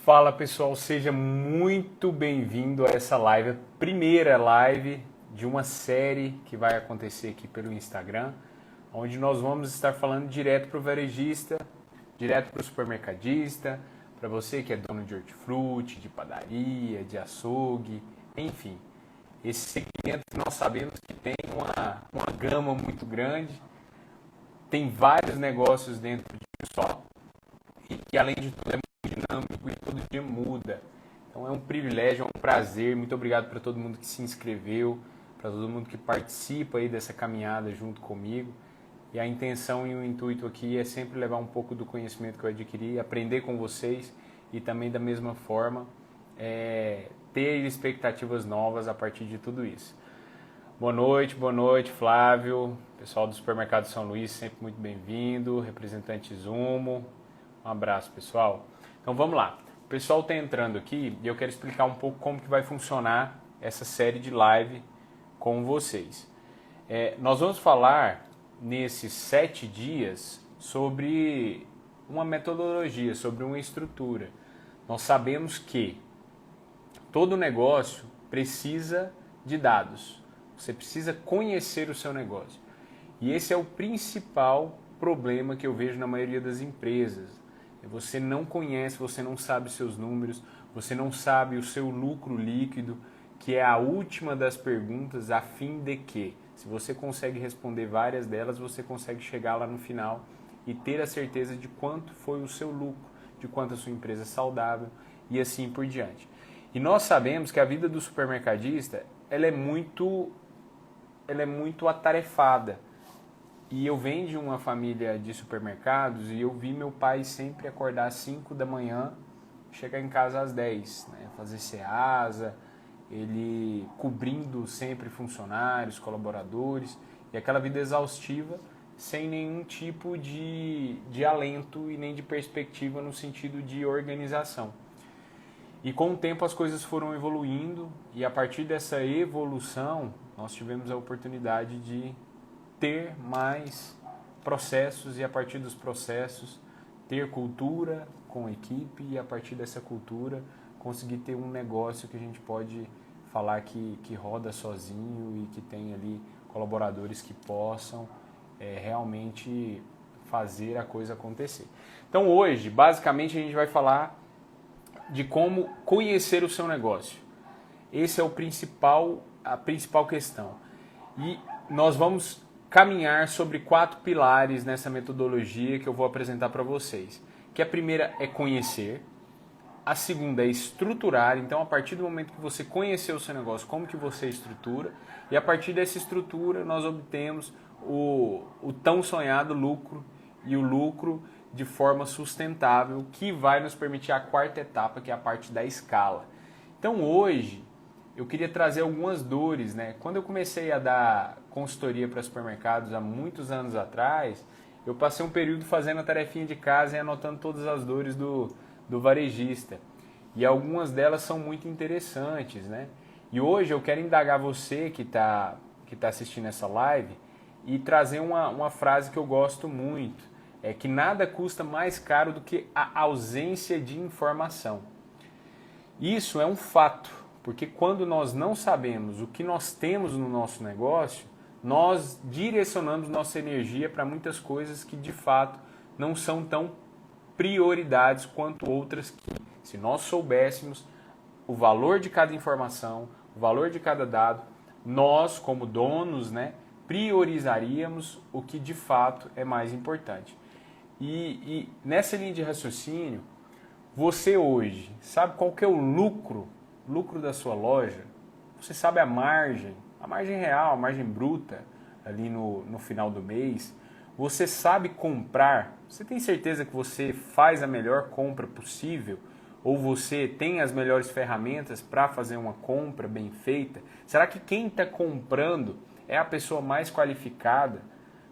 Fala pessoal, seja muito bem-vindo a essa live, a primeira live de uma série que vai acontecer aqui pelo Instagram, onde nós vamos estar falando direto para o varejista, direto para o supermercadista, para você que é dono de hortifruti, de padaria, de açougue, enfim. Esse segmento que nós sabemos que tem uma gama muito grande, tem vários negócios dentro de um só, e que além de tudo é muito dinâmico e todo dia muda. Então é um privilégio, é um prazer. Muito obrigado para todo mundo que se inscreveu, para todo mundo que participa aí dessa caminhada junto comigo. E a intenção e o intuito aqui é sempre levar um pouco do conhecimento que eu adquiri, aprender com vocês e também da mesma forma ter expectativas novas a partir de tudo isso. Boa noite, Flávio, pessoal do Supermercado São Luís, sempre muito bem-vindo, representante Zumo, um abraço, pessoal. Então vamos lá, o pessoal está entrando aqui e eu quero explicar um pouco como que vai funcionar essa série de live com vocês. Nós vamos falar nesses 7 dias sobre uma metodologia, sobre uma estrutura. Nós sabemos que todo negócio precisa de dados. Você precisa conhecer o seu negócio. E esse é o principal problema que eu vejo na maioria das empresas. Você não conhece, você não sabe seus números, você não sabe o seu lucro líquido, que é a última das perguntas, a fim de que, se você consegue responder várias delas, você consegue chegar lá no final e ter a certeza de quanto foi o seu lucro, de quanto a sua empresa é saudável e assim por diante. E nós sabemos que a vida do supermercadista ela é muito atarefada. E eu venho de uma família de supermercados e eu vi meu pai sempre acordar às 5 da manhã, chegar em casa às 10, né? Fazer ceasa, ele cobrindo sempre funcionários, colaboradores, e aquela vida exaustiva sem nenhum tipo de alento e nem de perspectiva no sentido de organização. E com o tempo as coisas foram evoluindo e a partir dessa evolução nós tivemos a oportunidade de ter mais processos e a partir dos processos ter cultura com equipe e a partir dessa cultura conseguir ter um negócio que a gente pode falar que roda sozinho e que tem ali colaboradores que possam realmente fazer a coisa acontecer. Então hoje, basicamente, a gente vai falar de como conhecer o seu negócio. Esse é a principal questão. E nós vamos caminhar sobre 4 pilares nessa metodologia que eu vou apresentar para vocês. Que a primeira é conhecer, a segunda é estruturar. Então, a partir do momento que você conheceu o seu negócio, como que você estrutura, e a partir dessa estrutura nós obtemos o tão sonhado lucro, e o lucro de forma sustentável, que vai nos permitir a 4ª etapa, que é a parte da escala. Então hoje eu queria trazer algumas dores, né? Quando eu comecei a dar consultoria para supermercados há muitos anos atrás, eu passei um período fazendo a tarefinha de casa e anotando todas as dores do varejista. E algumas delas são muito interessantes, né? E hoje eu quero indagar você que tá assistindo essa live e trazer uma frase que eu gosto muito. É que nada custa mais caro do que a ausência de informação. Isso é um fato, porque quando nós não sabemos o que nós temos no nosso negócio, nós direcionamos nossa energia para muitas coisas que de fato não são tão prioridades quanto outras que, se nós soubéssemos o valor de cada informação, o valor de cada dado, nós como donos, né, priorizaríamos o que de fato é mais importante. E nessa linha de raciocínio, você hoje sabe qual que é o lucro da sua loja? Você sabe a margem real, a margem bruta ali no final do mês? Você sabe comprar? Você tem certeza que você faz a melhor compra possível? Ou você tem as melhores ferramentas para fazer uma compra bem feita? Será que quem está comprando é a pessoa mais qualificada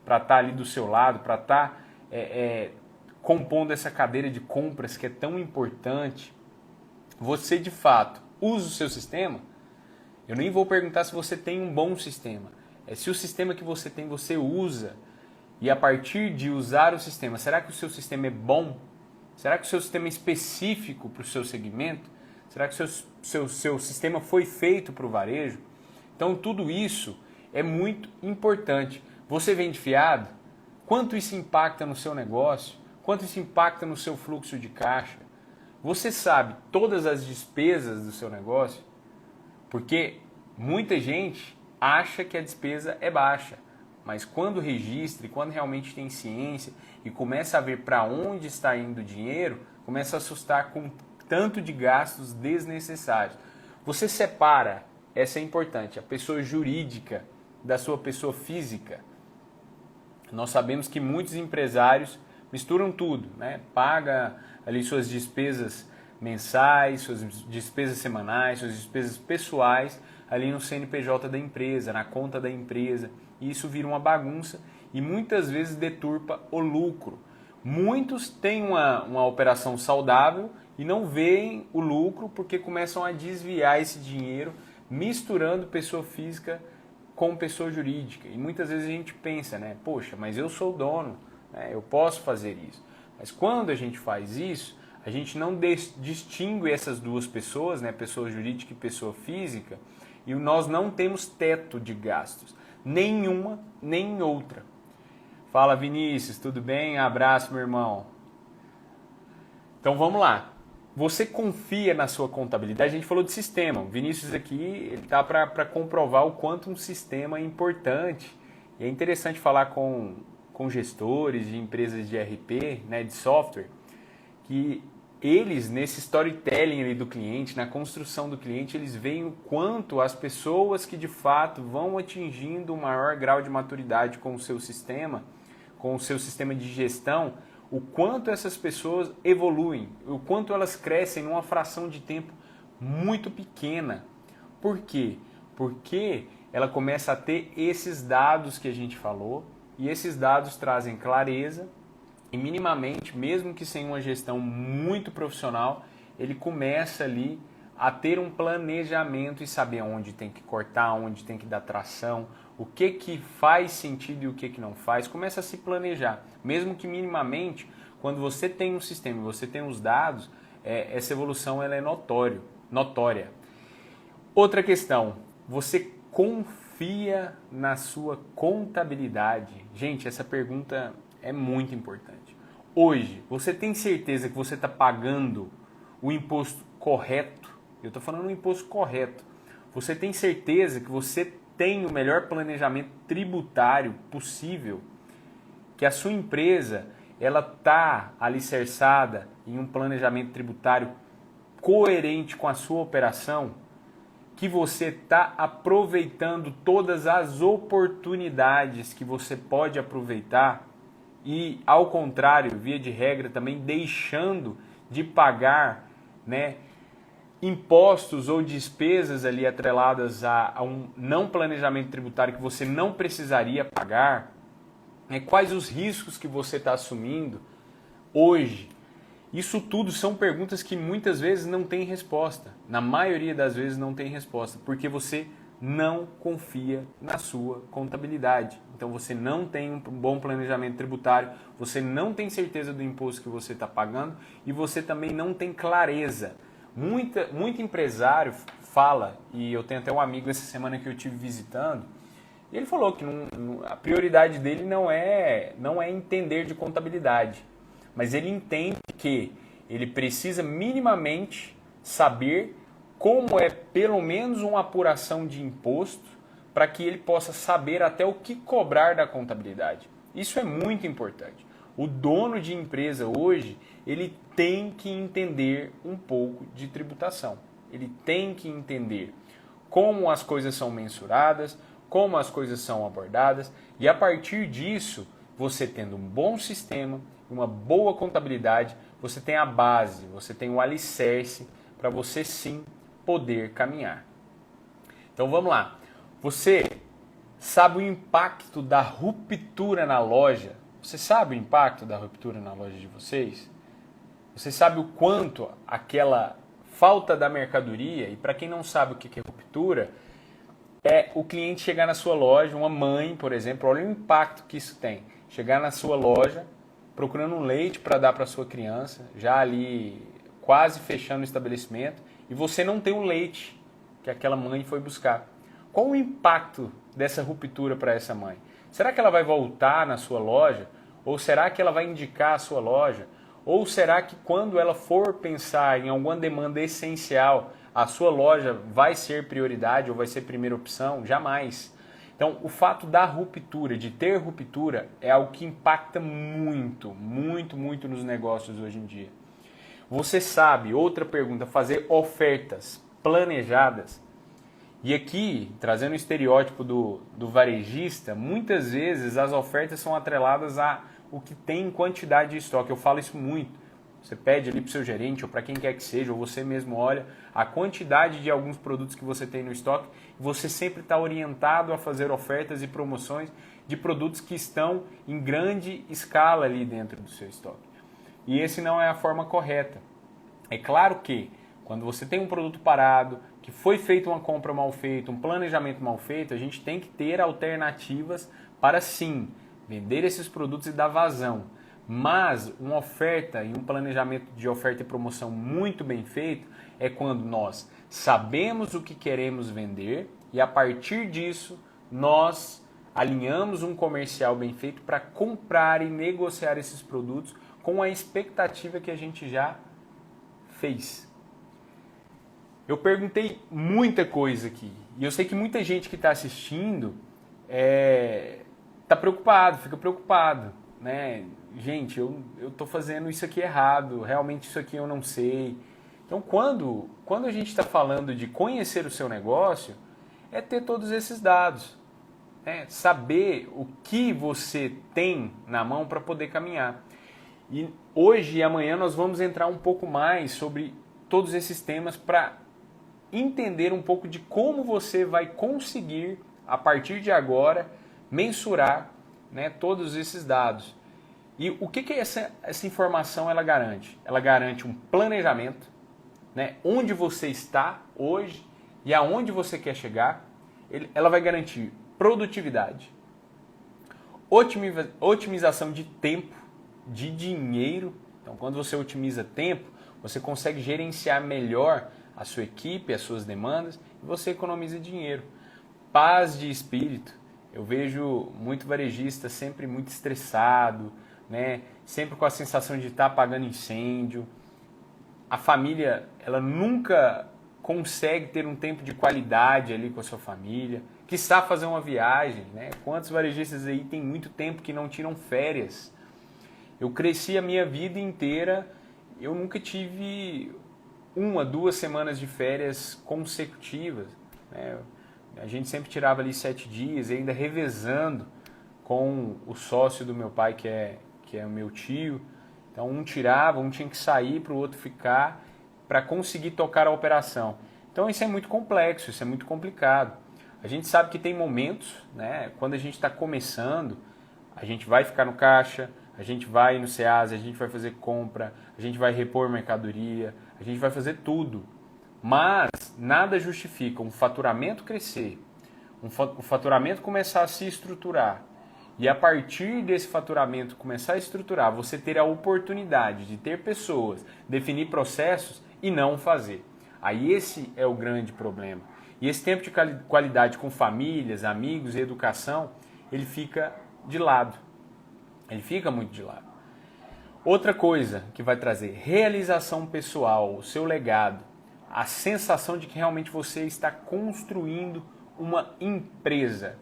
para estar ali do seu lado, para estar compondo essa cadeira de compras que é tão importante? Você de fato usa o seu sistema? Eu nem vou perguntar se você tem um bom sistema. É se o sistema que você tem você usa. E a partir de usar o sistema, será que o seu sistema é bom? Será que o seu sistema é específico para o seu segmento? Será que o seu sistema foi feito para o varejo? Então tudo isso é muito importante. Você vende fiado? Quanto isso impacta no seu negócio? Quanto isso impacta no seu fluxo de caixa? Você sabe todas as despesas do seu negócio? Porque muita gente acha que a despesa é baixa, mas quando registra e quando realmente tem ciência e começa a ver para onde está indo o dinheiro, começa a assustar com tanto de gastos desnecessários. Você separa, essa é importante, a pessoa jurídica da sua pessoa física. Nós sabemos que muitos empresários misturam tudo, né? Paga ali suas despesas mensais, suas despesas semanais, suas despesas pessoais ali no CNPJ da empresa, na conta da empresa. E isso vira uma bagunça e muitas vezes deturpa o lucro. Muitos têm uma operação saudável e não veem o lucro porque começam a desviar esse dinheiro misturando pessoa física com pessoa jurídica. E muitas vezes a gente pensa, né? Poxa, mas eu sou o dono, né? Eu posso fazer isso. Mas quando a gente faz isso, a gente não distingue essas duas pessoas, né? Pessoa jurídica e pessoa física, e nós não temos teto de gastos. Nenhuma, nem outra. Fala, Vinícius, tudo bem? Abraço, meu irmão. Então vamos lá. Você confia na sua contabilidade? A gente falou de sistema. O Vinícius aqui ele está para comprovar o quanto um sistema é importante. E é interessante falar com gestores de empresas de ERP, né, de software, que eles, nesse storytelling ali do cliente, na construção do cliente, eles veem o quanto as pessoas que de fato vão atingindo um maior grau de maturidade com o seu sistema de gestão, o quanto essas pessoas evoluem, o quanto elas crescem numa fração de tempo muito pequena. Por quê? Porque ela começa a ter esses dados que a gente falou, e esses dados trazem clareza, e minimamente, mesmo que sem uma gestão muito profissional, ele começa ali a ter um planejamento e saber onde tem que cortar, onde tem que dar tração, o que faz sentido e o que não faz, começa a se planejar. Mesmo que minimamente, quando você tem um sistema e você tem os dados, essa evolução ela é notória. Outra questão, você confia na sua contabilidade? Gente, essa pergunta é muito importante. Hoje, você tem certeza que você está pagando o imposto correto? Eu estou falando o imposto correto. Você tem certeza que você tem o melhor planejamento tributário possível? Que a sua empresa ela está alicerçada em um planejamento tributário coerente com a sua operação? Que você está aproveitando todas as oportunidades que você pode aproveitar e, ao contrário, via de regra, também deixando de pagar, né, impostos ou despesas ali atreladas a um não planejamento tributário que você não precisaria pagar? Quais os riscos que você está assumindo hoje? Isso tudo são perguntas que muitas vezes não tem resposta. Na maioria das vezes não tem resposta, porque você não confia na sua contabilidade. Então você não tem um bom planejamento tributário, você não tem certeza do imposto que você está pagando e você também não tem clareza. Muito empresário fala, e eu tenho até um amigo essa semana que eu estive visitando, e ele falou que a prioridade dele não é entender de contabilidade, mas ele entende que ele precisa minimamente saber como é pelo menos uma apuração de imposto para que ele possa saber até o que cobrar da contabilidade. Isso é muito importante. O dono de empresa hoje, ele tem que entender um pouco de tributação. Ele tem que entender como as coisas são mensuradas, como as coisas são abordadas, e a partir disso, você tendo um bom sistema, uma boa contabilidade, você tem a base, você tem o alicerce para você sim poder caminhar. Então vamos lá. Você sabe o impacto da ruptura na loja? Você sabe o impacto da ruptura na loja de vocês? Você sabe o quanto aquela falta da mercadoria, e para quem não sabe o que é ruptura, é o cliente chegar na sua loja, uma mãe, por exemplo, olha o impacto que isso tem. Chegar na sua loja, procurando um leite para dar para sua criança, já ali quase fechando o estabelecimento, e você não tem o leite que aquela mãe foi buscar. Qual o impacto dessa ruptura para essa mãe? Será que ela vai voltar na sua loja? Ou será que ela vai indicar a sua loja? Ou será que quando ela for pensar em alguma demanda essencial, a sua loja vai ser prioridade ou vai ser primeira opção? Jamais. Então, o fato da ruptura, de ter ruptura, é algo que impacta muito, muito, muito nos negócios hoje em dia. Você sabe, outra pergunta, fazer ofertas planejadas? E aqui, trazendo o estereótipo do varejista, muitas vezes as ofertas são atreladas a o que tem em quantidade de estoque. Eu falo isso muito. Você pede ali para o seu gerente ou para quem quer que seja, ou você mesmo olha a quantidade de alguns produtos que você tem no estoque, e você sempre está orientado a fazer ofertas e promoções de produtos que estão em grande escala ali dentro do seu estoque. E esse não é a forma correta. É claro que quando você tem um produto parado, que foi feita uma compra mal feita, um planejamento mal feito, a gente tem que ter alternativas para sim vender esses produtos e dar vazão. Mas uma oferta e um planejamento de oferta e promoção muito bem feito é quando nós sabemos o que queremos vender e a partir disso nós alinhamos um comercial bem feito para comprar e negociar esses produtos com a expectativa que a gente já fez. Eu perguntei muita coisa aqui e eu sei que muita gente que está assistindo está preocupado, fica preocupado, né? Gente, eu estou fazendo isso aqui errado, realmente isso aqui eu não sei. Então, quando a gente está falando de conhecer o seu negócio, é ter todos esses dados, né? Saber o que você tem na mão para poder caminhar. E hoje e amanhã nós vamos entrar um pouco mais sobre todos esses temas para entender um pouco de como você vai conseguir, a partir de agora, mensurar, né, todos esses dados. E o que essa informação ela garante? Ela garante um planejamento, né, onde você está hoje e aonde você quer chegar. Ela vai garantir produtividade, otimização de tempo, de dinheiro. Então, quando você otimiza tempo, você consegue gerenciar melhor a sua equipe, as suas demandas, e você economiza dinheiro. Paz de espírito. Eu vejo muito varejista sempre muito estressado, né? Sempre com a sensação de estar apagando incêndio. A família, ela nunca consegue ter um tempo de qualidade ali com a sua família. Quiçá fazer uma viagem, né? Quantos varejistas aí tem muito tempo que não tiram férias? Eu cresci a minha vida inteira, eu nunca tive 1, 2 semanas de férias consecutivas, né? A gente sempre tirava ali 7 dias, ainda revezando com o sócio do meu pai, que é o meu tio. Então um tirava, um tinha que sair para o outro ficar para conseguir tocar a operação. Então isso é muito complexo, isso é muito complicado. A gente sabe que tem momentos, né, quando a gente está começando, a gente vai ficar no caixa, a gente vai no Ceasa, a gente vai fazer compra, a gente vai repor mercadoria, a gente vai fazer tudo. Mas nada justifica um faturamento crescer, o faturamento começar a se estruturar e a partir desse faturamento começar a estruturar, você ter a oportunidade de ter pessoas, definir processos e não fazer. Aí esse é o grande problema. E esse tempo de qualidade com famílias, amigos e educação, ele fica de lado. Ele fica muito de lado. Outra coisa que vai trazer realização pessoal, o seu legado, a sensação de que realmente você está construindo uma empresa.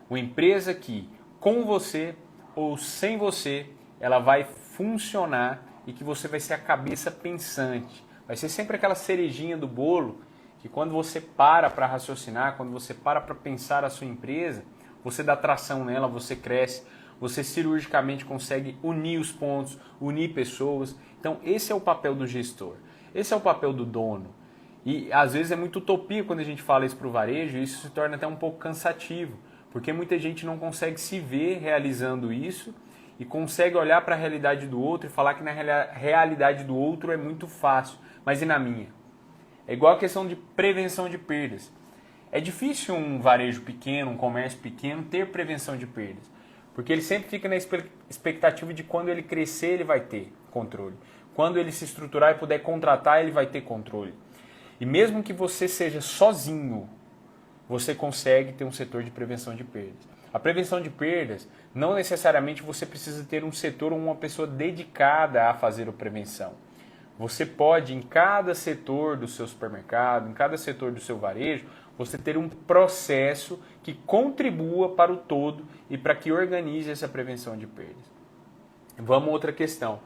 Uma empresa que, com você ou sem você, ela vai funcionar e que você vai ser a cabeça pensante. Vai ser sempre aquela cerejinha do bolo que quando você para raciocinar, quando você para pensar a sua empresa, você dá tração nela, você cresce, você cirurgicamente consegue unir os pontos, unir pessoas. Então esse é o papel do gestor, esse é o papel do dono. E às vezes é muito utopia quando a gente fala isso para o varejo e isso se torna até um pouco cansativo, porque muita gente não consegue se ver realizando isso e consegue olhar para a realidade do outro e falar que na realidade do outro é muito fácil, mas e na minha? É igual a questão de prevenção de perdas. É difícil um varejo pequeno, um comércio pequeno ter prevenção de perdas, Porque ele sempre fica na expectativa de quando ele crescer ele vai ter controle. Quando ele se estruturar e puder contratar, ele vai ter controle. E mesmo que você seja sozinho, você consegue ter um setor de prevenção de perdas. A prevenção de perdas, não necessariamente você precisa ter um setor ou uma pessoa dedicada a fazer a prevenção. Você pode, em cada setor do seu supermercado, em cada setor do seu varejo, você ter um processo que contribua para o todo e para que organize essa prevenção de perdas. Vamos a outra questão.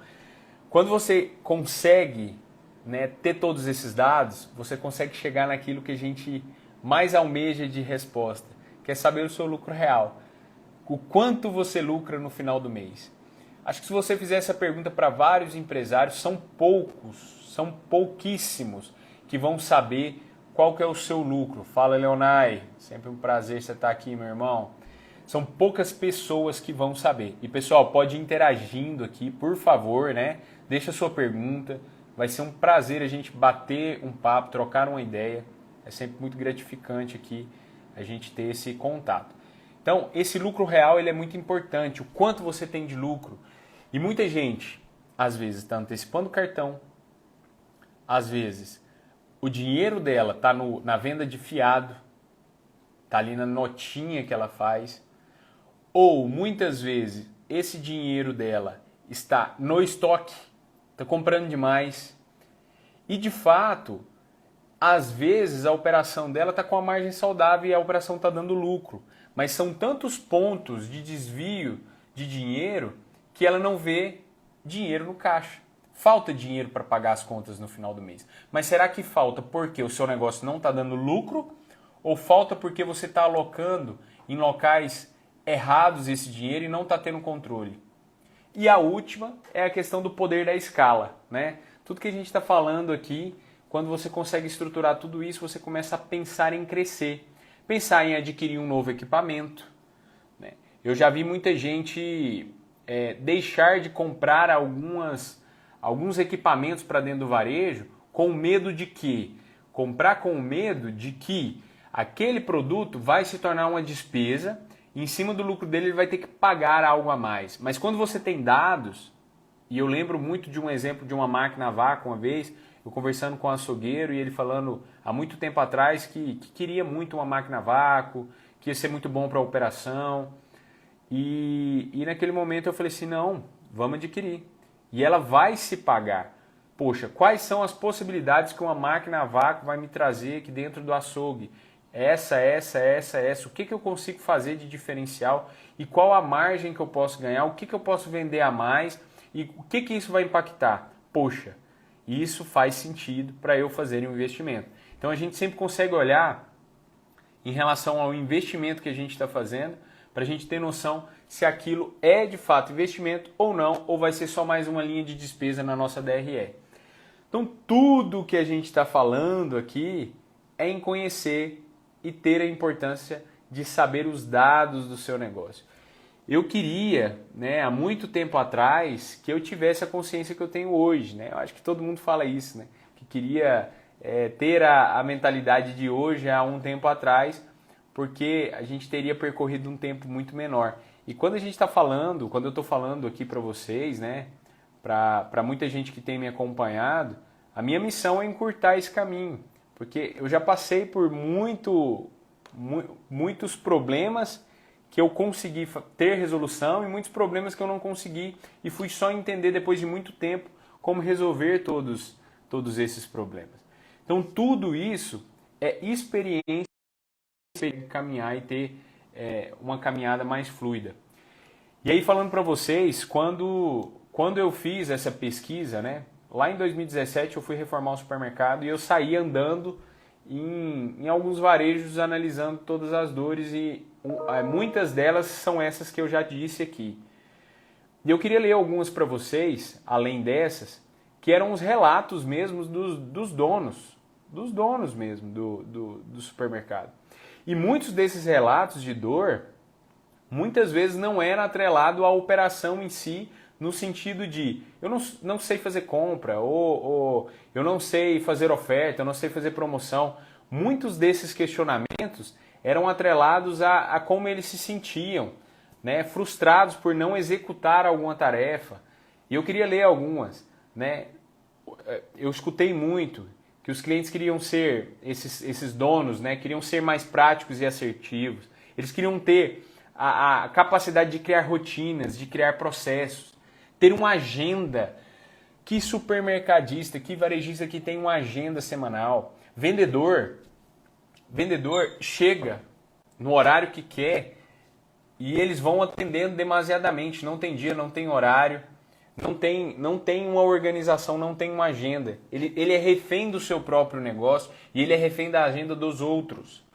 Quando você consegue, né, ter todos esses dados, você consegue chegar naquilo que a gente mais almeja de resposta, que é saber o seu lucro real. O quanto você lucra no final do mês. Acho que se você fizer essa pergunta para vários empresários, são pouquíssimos que vão saber qual que é o seu lucro. Fala, Leonai, sempre um prazer você estar aqui, meu irmão. São poucas pessoas que vão saber. E pessoal, pode ir interagindo aqui, por favor, né? Deixa a sua pergunta. Vai ser um prazer a gente bater um papo, trocar uma ideia. É sempre muito gratificante aqui a gente ter esse contato. Então, esse lucro real ele é muito importante. O quanto você tem de lucro. E muita gente, às vezes, está antecipando o cartão. Às vezes, o dinheiro dela está na venda de fiado. Está ali na notinha que ela faz. Ou, muitas vezes, esse dinheiro dela está no estoque. Está comprando demais. E, de fato, às vezes, a operação dela está com a margem saudável e a operação está dando lucro. Mas são tantos pontos de desvio de dinheiro que ela não vê dinheiro no caixa. Falta dinheiro para pagar as contas no final do mês. Mas será que falta porque o seu negócio não está dando lucro? Ou falta porque você está alocando em locais errados esse dinheiro e não está tendo controle? E a última é a questão do poder da escala, né? Tudo que a gente está falando aqui, quando você consegue estruturar tudo isso, você começa a pensar em crescer. Pensar em adquirir um novo equipamento. Né? Eu já vi muita gente deixar de comprar alguns equipamentos para dentro do varejo com medo de que? Comprar com medo de que aquele produto vai se tornar uma despesa e em cima do lucro dele ele vai ter que pagar algo a mais. Mas quando você tem dados, e eu lembro muito de um exemplo de uma máquina a vácuo uma vez, eu conversando com um açougueiro e ele falando há muito tempo atrás que queria muito uma máquina a vácuo, que ia ser muito bom para a operação. E naquele momento eu falei assim, não, vamos adquirir. E ela vai se pagar. Poxa, quais são as possibilidades que uma máquina a vácuo vai me trazer aqui dentro do açougue? Essa. O que eu consigo fazer de diferencial? E qual a margem que eu posso ganhar? O que eu posso vender a mais? E o que isso vai impactar? Poxa, isso faz sentido para eu fazer um investimento. Então a gente sempre consegue olhar em relação ao investimento que a gente está fazendo para a gente ter noção se aquilo é de fato investimento ou não, ou vai ser só mais uma linha de despesa na nossa DRE. Então tudo que a gente está falando aqui é em conhecer e ter a importância de saber os dados do seu negócio. Eu queria, né, há muito tempo atrás, que eu tivesse a consciência que eu tenho hoje. Né? Eu acho que todo mundo fala isso, né? Que queria ter a mentalidade de hoje há um tempo atrás, porque a gente teria percorrido um tempo muito menor. E quando a gente está falando, quando eu estou falando aqui para vocês, né, para muita gente que tem me acompanhado, a minha missão é encurtar esse caminho, porque eu já passei por muitos problemas que eu consegui ter resolução e muitos problemas que eu não consegui e fui só entender depois de muito tempo como resolver todos esses problemas. Então tudo isso é experiência de caminhar e ter uma caminhada mais fluida. E aí falando para vocês, quando eu fiz essa pesquisa, né, lá em 2017 eu fui reformar o supermercado e eu saí andando em alguns varejos analisando todas as dores e muitas delas são essas que eu já disse aqui. E eu queria ler algumas para vocês, além dessas, que eram os relatos mesmo dos donos mesmo do supermercado. E muitos desses relatos de dor, muitas vezes não era atrelado à operação em si, no sentido de eu não sei fazer compra, ou eu não sei fazer oferta, eu não sei fazer promoção. Muitos desses questionamentos eram atrelados a como eles se sentiam, né, frustrados por não executar alguma tarefa. E eu queria ler algumas, né? Eu escutei muito que os clientes queriam ser, esses donos, né, queriam ser mais práticos e assertivos. Eles queriam ter a capacidade de criar rotinas, de criar processos, ter uma agenda. Que supermercadista, que varejista que tem uma agenda semanal. Vendedor chega no horário que quer e eles vão atendendo demasiadamente. Não tem dia, não tem horário, não tem uma organização, não tem uma agenda. Ele é refém do seu próprio negócio e ele é refém da agenda dos outros.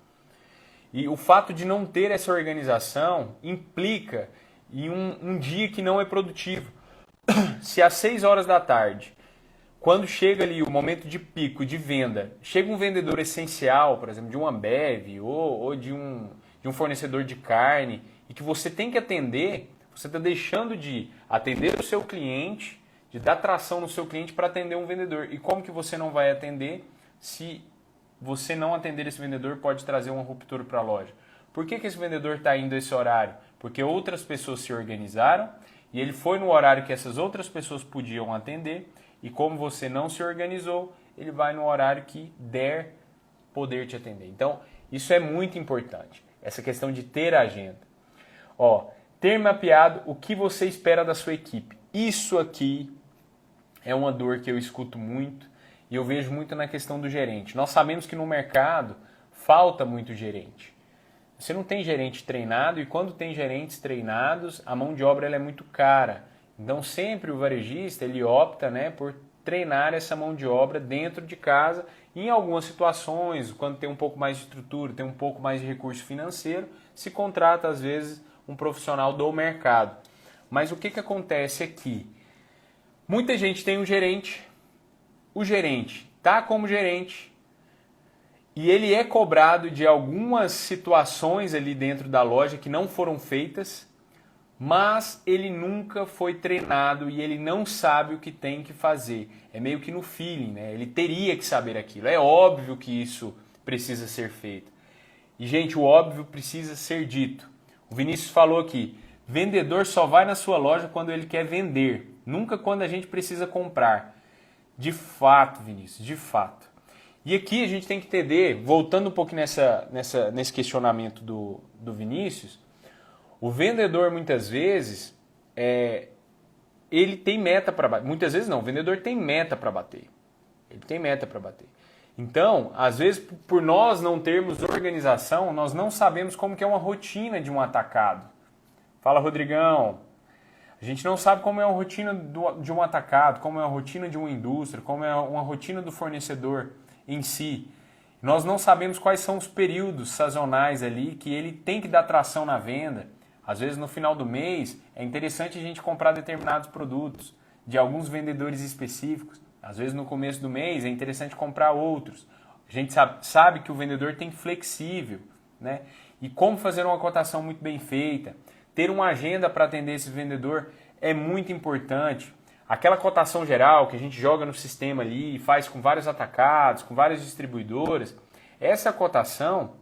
E o fato de não ter essa organização implica em um dia que não é produtivo. Se às 6 horas da tarde, quando chega ali o momento de pico de venda, chega um vendedor essencial, por exemplo, de uma Ambev ou de um fornecedor de carne, e que você tem que atender, você está deixando de atender o seu cliente, de dar tração no seu cliente para atender um vendedor. E como que você não vai atender se você não atender esse vendedor pode trazer uma ruptura para a loja? Por que esse vendedor está indo a esse horário? Porque outras pessoas se organizaram e ele foi no horário que essas outras pessoas podiam atender, e como você não se organizou, ele vai no horário que der poder te atender. Então, isso é muito importante, essa questão de ter agenda. Ter mapeado o que você espera da sua equipe. Isso aqui é uma dor que eu escuto muito e eu vejo muito na questão do gerente. Nós sabemos que no mercado falta muito gerente. Você não tem gerente treinado e quando tem gerentes treinados, a mão de obra ela é muito cara. Então sempre o varejista ele opta, né, por treinar essa mão de obra dentro de casa. E em algumas situações, quando tem um pouco mais de estrutura, tem um pouco mais de recurso financeiro, se contrata às vezes um profissional do mercado. Mas o que acontece aqui? Muita gente tem um gerente, o gerente está como gerente, e ele é cobrado de algumas situações ali dentro da loja que não foram feitas, mas ele nunca foi treinado e ele não sabe o que tem que fazer. É meio que no feeling, né? Ele teria que saber aquilo. É óbvio que isso precisa ser feito. E, gente, o óbvio precisa ser dito. O Vinícius falou aqui, vendedor só vai na sua loja quando ele quer vender, nunca quando a gente precisa comprar. De fato, Vinícius, de fato. E aqui a gente tem que entender, voltando um pouco nesse questionamento do Vinícius, o vendedor muitas vezes, ele tem meta para bater. Muitas vezes não, o vendedor tem meta para bater. Ele tem meta para bater. Então, às vezes, por nós não termos organização, nós não sabemos como que é uma rotina de um atacado. Fala, Rodrigão. A gente não sabe como é uma rotina de um atacado, como é uma rotina de uma indústria, como é uma rotina do fornecedor em si. Nós não sabemos quais são os períodos sazonais ali que ele tem que dar tração na venda. Às vezes no final do mês é interessante a gente comprar determinados produtos de alguns vendedores específicos. Às vezes no começo do mês é interessante comprar outros. A gente sabe que o vendedor tem flexível, né? E como fazer uma cotação muito bem feita. Ter uma agenda para atender esse vendedor é muito importante. Aquela cotação geral que a gente joga no sistema ali e faz com vários atacados, com várias distribuidoras, essa cotação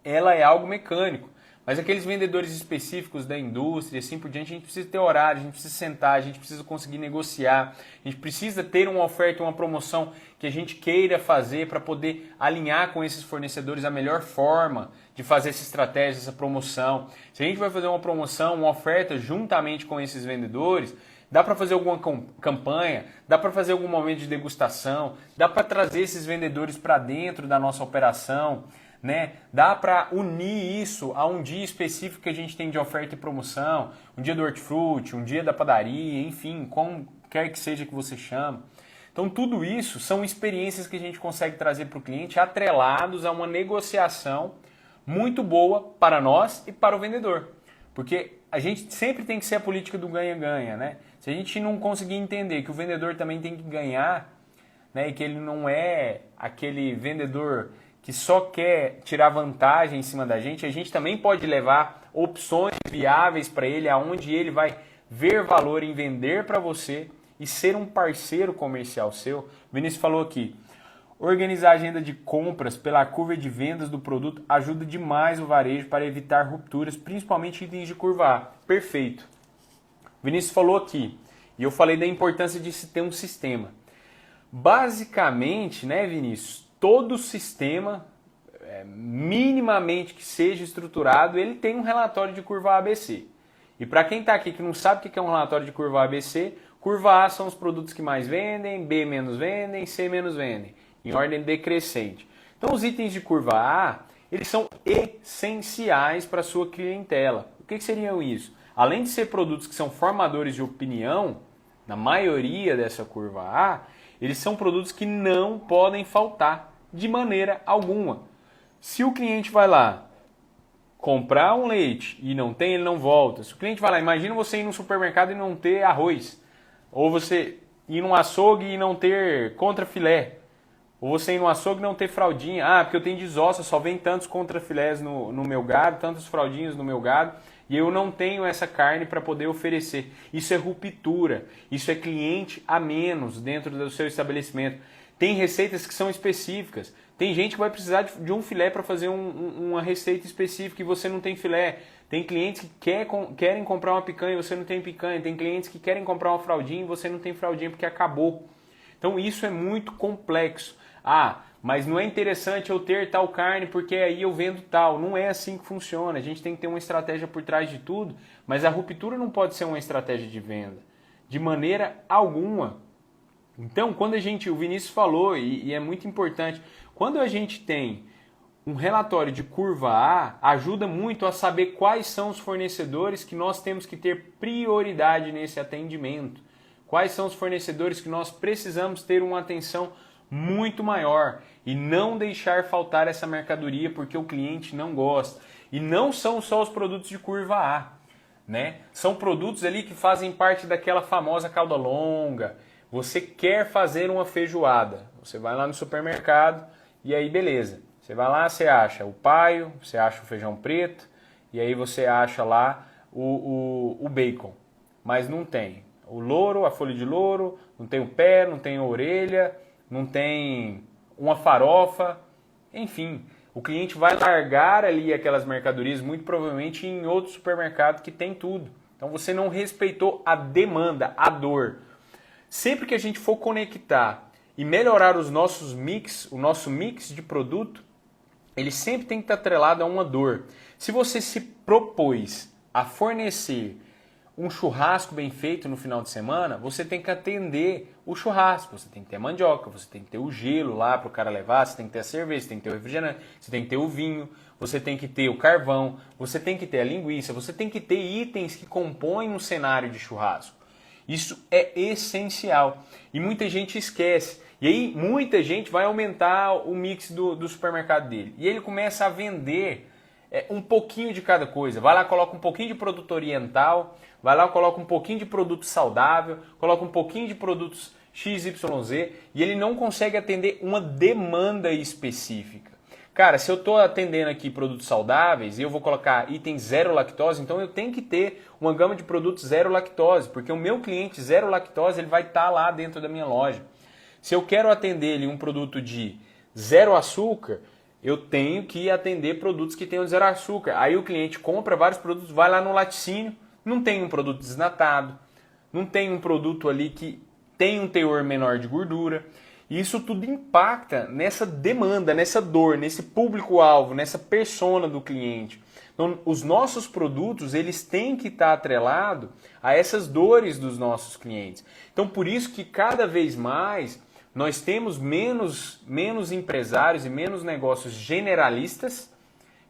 ela é algo mecânico. Mas aqueles vendedores específicos da indústria, assim por diante, a gente precisa ter horário, a gente precisa sentar, a gente precisa conseguir negociar, a gente precisa ter uma oferta, uma promoção que a gente queira fazer para poder alinhar com esses fornecedores a melhor forma de fazer essa estratégia, essa promoção. Se a gente vai fazer uma promoção, uma oferta juntamente com esses vendedores, dá para fazer alguma campanha, dá para fazer algum momento de degustação, dá para trazer esses vendedores para dentro da nossa operação, né? Dá para unir isso a um dia específico que a gente tem de oferta e promoção, um dia do hortifruti, um dia da padaria, enfim, como quer que seja que você chama. Então tudo isso são experiências que a gente consegue trazer para o cliente atrelados a uma negociação muito boa para nós e para o vendedor. Porque a gente sempre tem que ser a política do ganha-ganha, né? Se a gente não conseguir entender que o vendedor também tem que ganhar, né, e que ele não é aquele vendedor que só quer tirar vantagem em cima da gente, a gente também pode levar opções viáveis para ele, aonde ele vai ver valor em vender para você e ser um parceiro comercial seu. O Vinícius falou aqui, Organizar a agenda de compras pela curva de vendas do produto ajuda demais o varejo para evitar rupturas, principalmente itens de curva A. Perfeito. O Vinícius falou aqui, e eu falei da importância de se ter um sistema. Basicamente, né, Vinícius, todo sistema, minimamente que seja estruturado, ele tem um relatório de curva ABC. E para quem está aqui que não sabe o que é um relatório de curva ABC, curva A são os produtos que mais vendem, B menos vendem, C menos vendem, em ordem decrescente. Então os itens de curva A, eles são essenciais para a sua clientela. O que seriam isso? Além de ser produtos que são formadores de opinião, na maioria dessa curva A, eles são produtos que não podem faltar de maneira alguma. Se o cliente vai lá comprar um leite e não tem, ele não volta. Se o cliente vai lá, imagina você ir no supermercado e não ter arroz. Ou você ir num açougue e não ter contrafilé. Ou você ir no açougue e não ter fraldinha. Ah, porque eu tenho desossa, só vem tantos contrafilés no meu gado, tantas fraldinhas no meu gado, e eu não tenho essa carne para poder oferecer. Isso é ruptura, isso é cliente a menos dentro do seu estabelecimento. Tem receitas que são específicas. Tem gente que vai precisar de um filé para fazer uma receita específica e você não tem filé. Tem clientes que querem comprar uma picanha e você não tem picanha. Tem clientes que querem comprar uma fraldinha e você não tem fraldinha porque acabou. Então isso é muito complexo. Ah, mas não é interessante eu ter tal carne porque aí eu vendo tal. Não é assim que funciona. A gente tem que ter uma estratégia por trás de tudo, mas a ruptura não pode ser uma estratégia de venda. De maneira alguma. Então, quando o Vinícius falou, e é muito importante, quando a gente tem um relatório de curva A, ajuda muito a saber quais são os fornecedores que nós temos que ter prioridade nesse atendimento. Quais são os fornecedores que nós precisamos ter uma atenção muito maior e não deixar faltar essa mercadoria porque o cliente não gosta. E não são só os produtos de curva A, né? São produtos ali que fazem parte daquela famosa cauda longa. Você quer fazer uma feijoada, você vai lá no supermercado e aí beleza. Você vai lá, você acha o paio, você acha o feijão preto e aí você acha lá o bacon. Mas não tem o louro, a folha de louro, não tem o pé, não tem a orelha, não tem uma farofa, enfim. O cliente vai largar ali aquelas mercadorias muito provavelmente em outro supermercado que tem tudo. Então você não respeitou a demanda, a dor. Sempre que a gente for conectar e melhorar os nossos mix, o nosso mix de produto, ele sempre tem que estar atrelado a uma dor. Se você se propôs a fornecer um churrasco bem feito no final de semana, você tem que atender o churrasco. Você tem que ter a mandioca, você tem que ter o gelo lá para o cara levar, você tem que ter a cerveja, você tem que ter o refrigerante, você tem que ter o vinho, você tem que ter o carvão, você tem que ter a linguiça, você tem que ter itens que compõem um cenário de churrasco. Isso é essencial e muita gente esquece. E aí muita gente vai aumentar o mix do supermercado dele. E ele começa a vender um pouquinho de cada coisa. Vai lá, coloca um pouquinho de produto oriental, vai lá, coloca um pouquinho de produto saudável, coloca um pouquinho de produtos XYZ e ele não consegue atender uma demanda específica. Cara, se eu estou atendendo aqui produtos saudáveis e eu vou colocar itens zero lactose, então eu tenho que ter uma gama de produtos zero lactose, porque o meu cliente zero lactose ele vai estar lá dentro da minha loja. Se eu quero atender ele um produto de zero açúcar, eu tenho que atender produtos que tenham zero açúcar. Aí o cliente compra vários produtos, vai lá no laticínio, não tem um produto desnatado, não tem um produto ali que tem um teor menor de gordura. E isso tudo impacta nessa demanda, nessa dor, nesse público-alvo, nessa persona do cliente. Então, os nossos produtos, eles têm que estar atrelados a essas dores dos nossos clientes. Então, por isso que cada vez mais nós temos menos empresários e menos negócios generalistas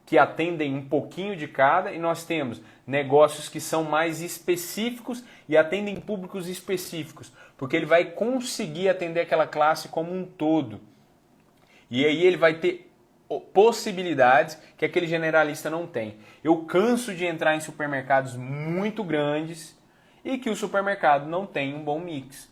que atendem um pouquinho de cada e nós temos negócios que são mais específicos e atendem públicos específicos, porque ele vai conseguir atender aquela classe como um todo. E aí ele vai ter possibilidades que aquele generalista não tem. Eu canso de entrar em supermercados muito grandes e que o supermercado não tem um bom mix.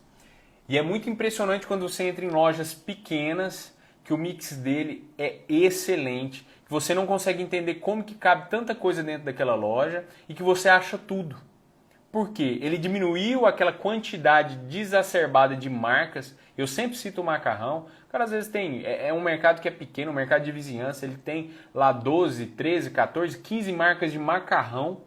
E é muito impressionante quando você entra em lojas pequenas, que o mix dele é excelente, que você não consegue entender como que cabe tanta coisa dentro daquela loja e que você acha tudo. Por quê? Ele diminuiu aquela quantidade desacerbada de marcas. Eu sempre cito o macarrão. O cara às vezes tem, é um mercado que é pequeno, um mercado de vizinhança, ele tem lá 12, 13, 14, 15 marcas de macarrão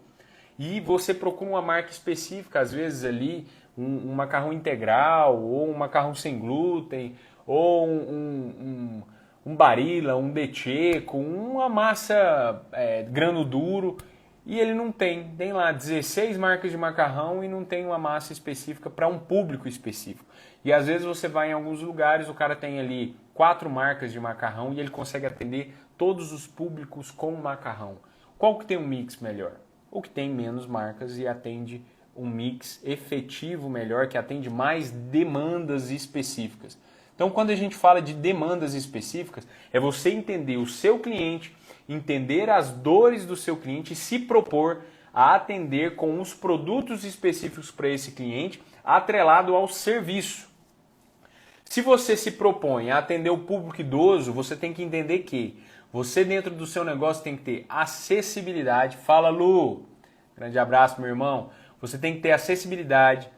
e você procura uma marca específica, às vezes ali, um macarrão integral, ou um macarrão sem glúten, ou um Barilla, um Decheco, uma massa grano duro, e ele não tem. Tem lá 16 marcas de macarrão e não tem uma massa específica para um público específico. E às vezes você vai em alguns lugares, o cara tem ali 4 marcas de macarrão e ele consegue atender todos os públicos com macarrão. Qual que tem um mix melhor? O que tem menos marcas e atende um mix efetivo melhor, que atende mais demandas específicas. Então, quando a gente fala de demandas específicas, é você entender o seu cliente, entender as dores do seu cliente e se propor a atender com os produtos específicos para esse cliente, atrelado ao serviço. Se você se propõe a atender o público idoso, você tem que entender que você dentro do seu negócio tem que ter acessibilidade. Fala, Lu! Grande abraço, meu irmão. Você tem que ter acessibilidade.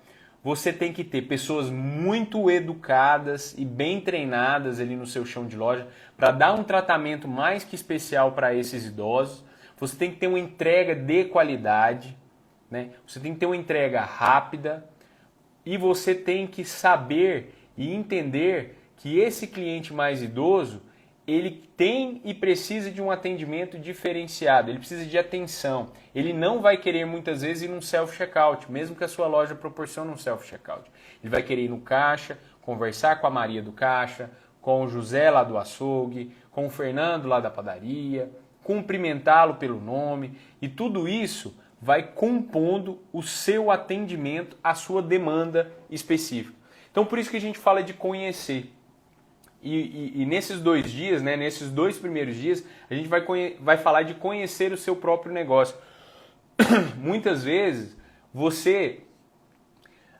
Você tem que ter pessoas muito educadas e bem treinadas ali no seu chão de loja para dar um tratamento mais que especial para esses idosos. Você tem que ter uma entrega de qualidade, né? Você tem que ter uma entrega rápida e você tem que saber e entender que esse cliente mais idoso, ele tem e precisa de um atendimento diferenciado, ele precisa de atenção. Ele não vai querer muitas vezes ir num self-checkout, mesmo que a sua loja proporcione um self-checkout. Ele vai querer ir no caixa, conversar com a Maria do caixa, com o José lá do açougue, com o Fernando lá da padaria, cumprimentá-lo pelo nome, e tudo isso vai compondo o seu atendimento, a sua demanda específica. Então por isso que a gente fala de conhecer. E nesses 2 dias, né, nesses 2 primeiros dias, a gente vai falar de conhecer o seu próprio negócio. Muitas vezes você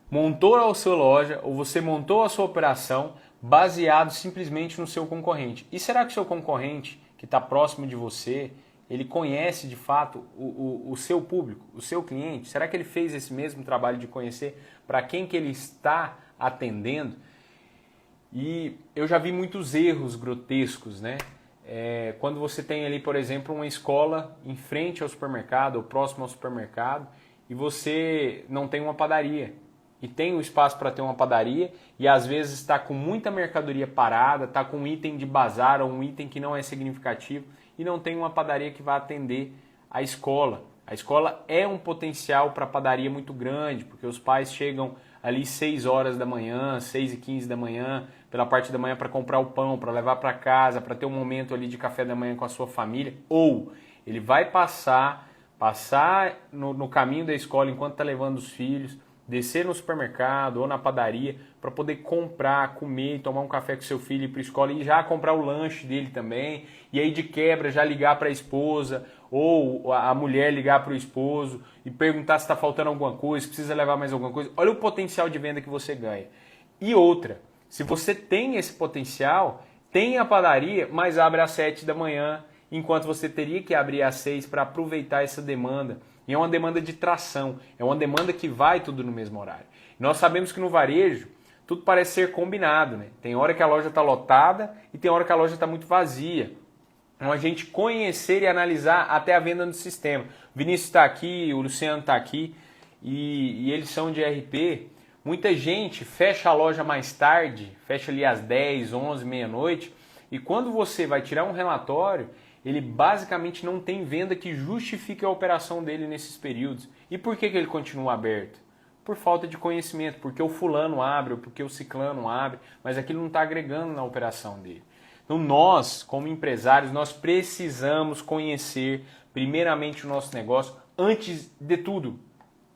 montou a sua loja ou você montou a sua operação baseado simplesmente no seu concorrente. E será que o seu concorrente que está próximo de você, ele conhece de fato o seu público, o seu cliente? Será que ele fez esse mesmo trabalho de conhecer para quem que ele está atendendo? E eu já vi muitos erros grotescos, né? Quando você tem ali, por exemplo, uma escola em frente ao supermercado ou próximo ao supermercado e você não tem uma padaria e tem um espaço para ter uma padaria e às vezes está com muita mercadoria parada, está com um item de bazar ou um item que não é significativo e não tem uma padaria que vai atender a escola. A escola é um potencial para padaria muito grande, porque os pais chegam ali 6 horas da manhã, 6h15 da manhã, pela parte da manhã para comprar o pão, para levar para casa, para ter um momento ali de café da manhã com a sua família, ou ele vai passar no caminho da escola enquanto está levando os filhos, descer no supermercado ou na padaria para poder comprar, comer, tomar um café com seu filho, ir para a escola e já comprar o lanche dele também, e aí de quebra já ligar para a esposa ou a mulher ligar para o esposo e perguntar se está faltando alguma coisa, se precisa levar mais alguma coisa. Olha o potencial de venda que você ganha. E outra, se você tem esse potencial, tem a padaria, mas abre às 7 da manhã, enquanto você teria que abrir às 6 para aproveitar essa demanda. E é uma demanda de tração, é uma demanda que vai tudo no mesmo horário. Nós sabemos que no varejo, tudo parece ser combinado, né? Tem hora que a loja está lotada e tem hora que a loja está muito vazia. Então a gente conhecer e analisar até a venda no sistema. O Vinícius está aqui, o Luciano está aqui e eles são de RP. Muita gente fecha a loja mais tarde, fecha ali às 10, 11, meia-noite, e quando você vai tirar um relatório, ele basicamente não tem venda que justifique a operação dele nesses períodos. E por que ele continua aberto? Por falta de conhecimento, porque o fulano abre, ou porque o ciclano abre, mas aquilo não está agregando na operação dele. Então nós, como empresários, nós precisamos conhecer primeiramente o nosso negócio antes de tudo.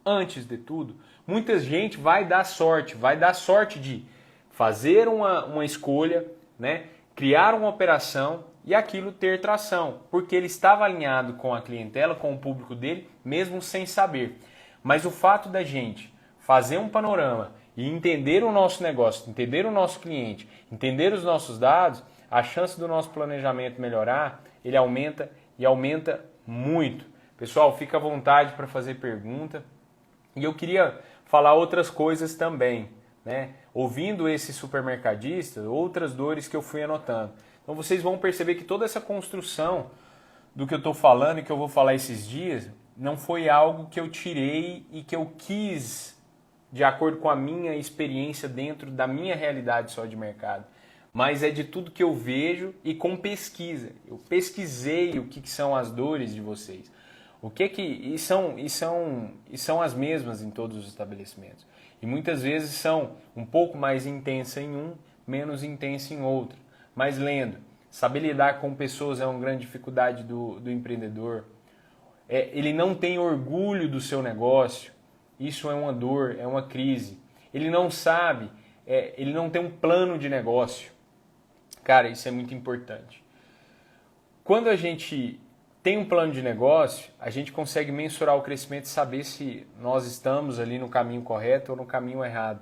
Antes de tudo, muita gente vai dar sorte de fazer uma escolha, né, criar uma operação e aquilo ter tração, porque ele estava alinhado com a clientela, com o público dele, mesmo sem saber. Mas o fato da gente fazer um panorama e entender o nosso negócio, entender o nosso cliente, entender os nossos dados, a chance do nosso planejamento melhorar, ele aumenta e aumenta muito. Pessoal, fica à vontade para fazer pergunta. E eu queria falar outras coisas também, né? Ouvindo esse supermercadista, outras dores que eu fui anotando. Então vocês vão perceber que toda essa construção do que eu estou falando e que eu vou falar esses dias, não foi algo que eu tirei e que eu quis de acordo com a minha experiência dentro da minha realidade só de mercado, mas é de tudo que eu vejo e com pesquisa. Eu pesquisei o que são as dores de vocês. E são as mesmas em todos os estabelecimentos. E muitas vezes são um pouco mais intensa em um, menos intensa em outro. Mas lendo, saber lidar com pessoas é uma grande dificuldade do empreendedor. Ele não tem orgulho do seu negócio. Isso é uma dor, é uma crise. Ele não sabe, ele não tem um plano de negócio. Cara, isso é muito importante. Quando a gente tem um plano de negócio, a gente consegue mensurar o crescimento e saber se nós estamos ali no caminho correto ou no caminho errado.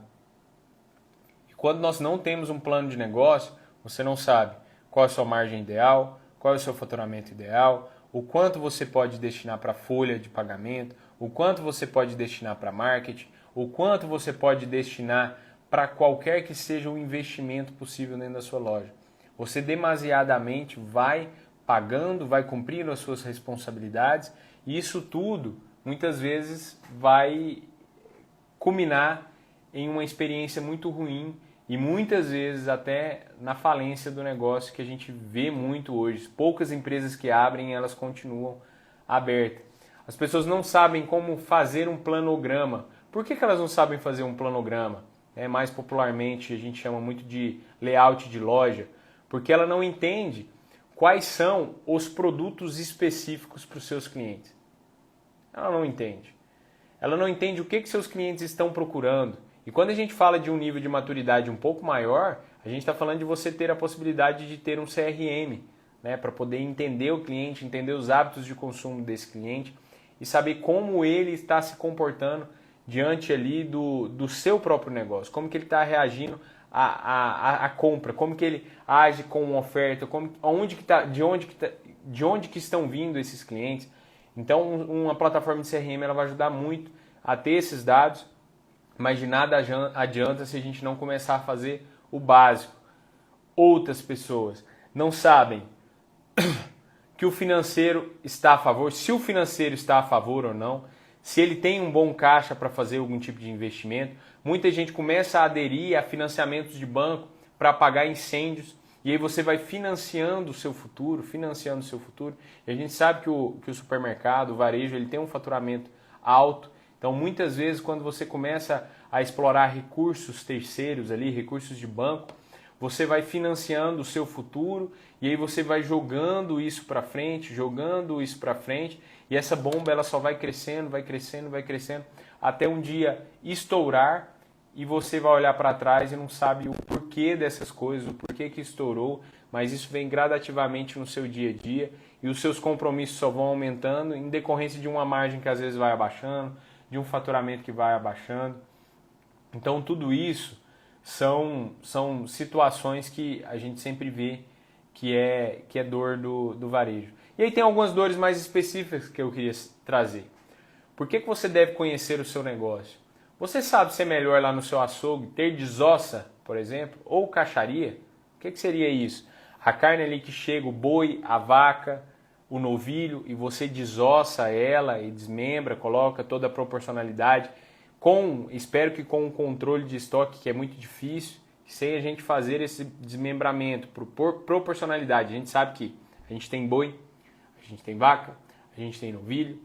E quando nós não temos um plano de negócio, você não sabe qual é a sua margem ideal, qual é o seu faturamento ideal, o quanto você pode destinar para folha de pagamento, o quanto você pode destinar para marketing, o quanto você pode destinar para qualquer que seja o investimento possível dentro da sua loja. Você demasiadamente vai pagando, vai cumprindo as suas responsabilidades e isso tudo muitas vezes vai culminar em uma experiência muito ruim e muitas vezes até na falência do negócio que a gente vê muito hoje. Poucas empresas que abrem, elas continuam abertas. As pessoas não sabem como fazer um planograma. Por que elas não sabem fazer um planograma? Mais popularmente a gente chama muito de layout de loja, porque ela não entende quais são os produtos específicos para os seus clientes. Ela não entende. Ela não entende o que seus clientes estão procurando. E quando a gente fala de um nível de maturidade um pouco maior, a gente está falando de você ter a possibilidade de ter um CRM, né, para poder entender o cliente, entender os hábitos de consumo desse cliente e saber como ele está se comportando diante ali do seu próprio negócio, como que ele está reagindo à compra, como que ele age com uma oferta, de onde que estão vindo esses clientes. Então, uma plataforma de CRM ela vai ajudar muito a ter esses dados, mas de nada adianta se a gente não começar a fazer o básico. Outras pessoas não sabem que o financeiro está a favor, se o financeiro está a favor ou não, se ele tem um bom caixa para fazer algum tipo de investimento. Muita gente começa a aderir a financiamentos de banco para pagar incêndios e aí você vai financiando o seu futuro. E a gente sabe que o supermercado, o varejo, ele tem um faturamento alto. Então, muitas vezes, quando você começa a explorar recursos terceiros ali, recursos de banco, você vai financiando o seu futuro e aí você vai jogando isso para frente, e essa bomba ela só vai crescendo, até um dia estourar e você vai olhar para trás e não sabe o porquê dessas coisas, o porquê que estourou, mas isso vem gradativamente no seu dia a dia e os seus compromissos só vão aumentando em decorrência de uma margem que às vezes vai abaixando, de um faturamento que vai abaixando. Então tudo isso são situações que a gente sempre vê que é dor do varejo. E aí tem algumas dores mais específicas que eu queria trazer. Por que você deve conhecer o seu negócio? Você sabe se é melhor lá no seu açougue ter desossa, por exemplo, ou caixaria? O que seria isso? A carne ali que chega, o boi, a vaca, o novilho, e você desossa ela e desmembra, coloca toda a proporcionalidade, espero que com um controle de estoque que é muito difícil, sem a gente fazer esse desmembramento por proporcionalidade. A gente sabe que a gente tem boi, a gente tem vaca, a gente tem novilho,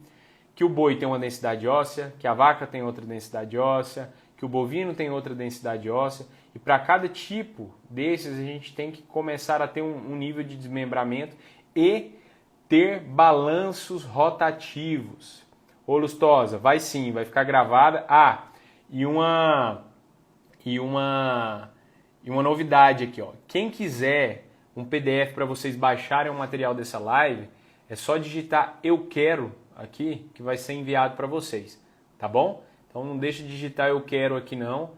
que o boi tem uma densidade óssea, que a vaca tem outra densidade óssea, que o bovino tem outra densidade óssea, e para cada tipo desses a gente tem que começar a ter um nível de desmembramento e ter balanços rotativos. Ô Lustosa, vai sim, vai ficar gravada. E uma novidade aqui, ó. Quem quiser um PDF para vocês baixarem o material dessa live, é só digitar eu quero aqui que vai ser enviado para vocês, tá bom? Então não deixe de digitar eu quero aqui não.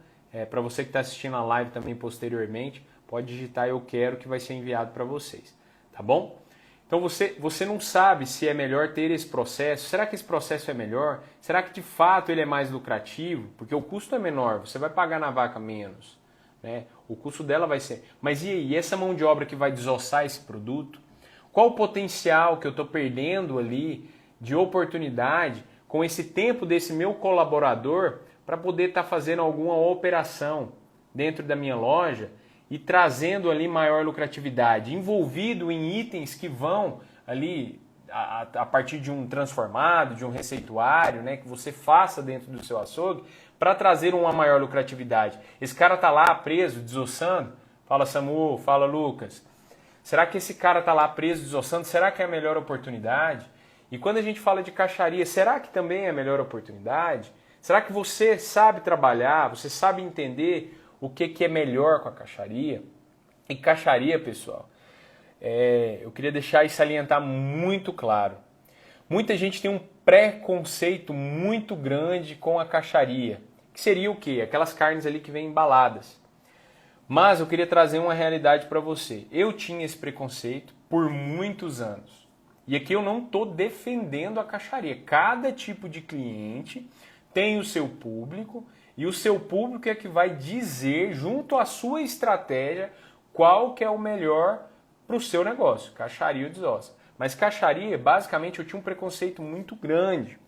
Para você que está assistindo a live também posteriormente, pode digitar eu quero que vai ser enviado para vocês, tá bom? Então você não sabe se é melhor ter esse processo. Será que esse processo é melhor? Será que de fato ele é mais lucrativo? Porque o custo é menor, você vai pagar na vaca menos, né? O custo dela vai ser... Mas e aí, e essa mão de obra que vai desossar esse produto? Qual o potencial que eu estou perdendo ali de oportunidade com esse tempo desse meu colaborador para poder estar fazendo alguma operação dentro da minha loja e trazendo ali maior lucratividade, envolvido em itens que vão ali a partir de um transformado, de um receituário, né, que você faça dentro do seu açougue para trazer uma maior lucratividade. Esse cara tá lá preso, desossando, fala Samu, fala Lucas, será que esse cara tá lá preso, desossando, será que é a melhor oportunidade? E quando a gente fala de caixaria, será que também é a melhor oportunidade? Será que você sabe trabalhar, você sabe entender o que é melhor com a caixaria? E caixaria, pessoal, eu queria deixar e salientar muito claro. Muita gente tem um preconceito muito grande com a caixaria, que seria o quê? Aquelas carnes ali que vêm embaladas. Mas eu queria trazer uma realidade para você. Eu tinha esse preconceito por muitos anos. E aqui eu não estou defendendo a caixaria. Cada tipo de cliente tem o seu público e o seu público é que vai dizer, junto à sua estratégia, qual que é o melhor para o seu negócio, caixaria ou desossa. Mas caixaria, basicamente, eu tinha um preconceito muito grande.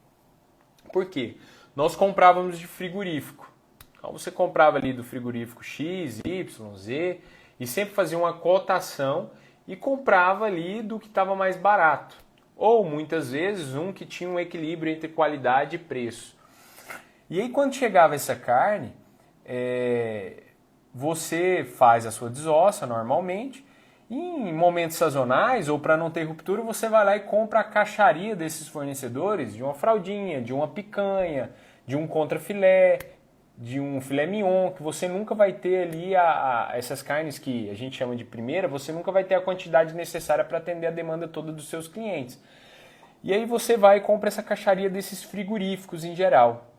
Por quê? Nós comprávamos de frigorífico. Então você comprava ali do frigorífico X, Y, Z e sempre fazia uma cotação e comprava ali do que estava mais barato. Ou muitas vezes um que tinha um equilíbrio entre qualidade e preço. E aí quando chegava essa carne, você faz a sua desossa normalmente e em momentos sazonais ou para não ter ruptura você vai lá e compra a caixaria desses fornecedores de uma fraldinha, de uma picanha, de um contrafilé, de um filé mignon, que você nunca vai ter ali essas carnes que a gente chama de primeira, você nunca vai ter a quantidade necessária para atender a demanda toda dos seus clientes. E aí você vai e compra essa caixaria desses frigoríficos em geral.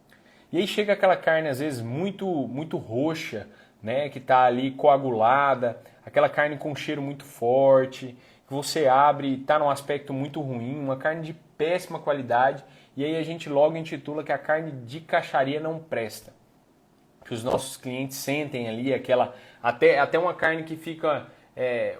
E aí chega aquela carne às vezes muito roxa, né, que está ali coagulada, aquela carne com cheiro muito forte, que você abre e está num aspecto muito ruim, uma carne de péssima qualidade, e aí a gente logo intitula que a carne de caixaria não presta. Que os nossos clientes sentem ali até uma carne que fica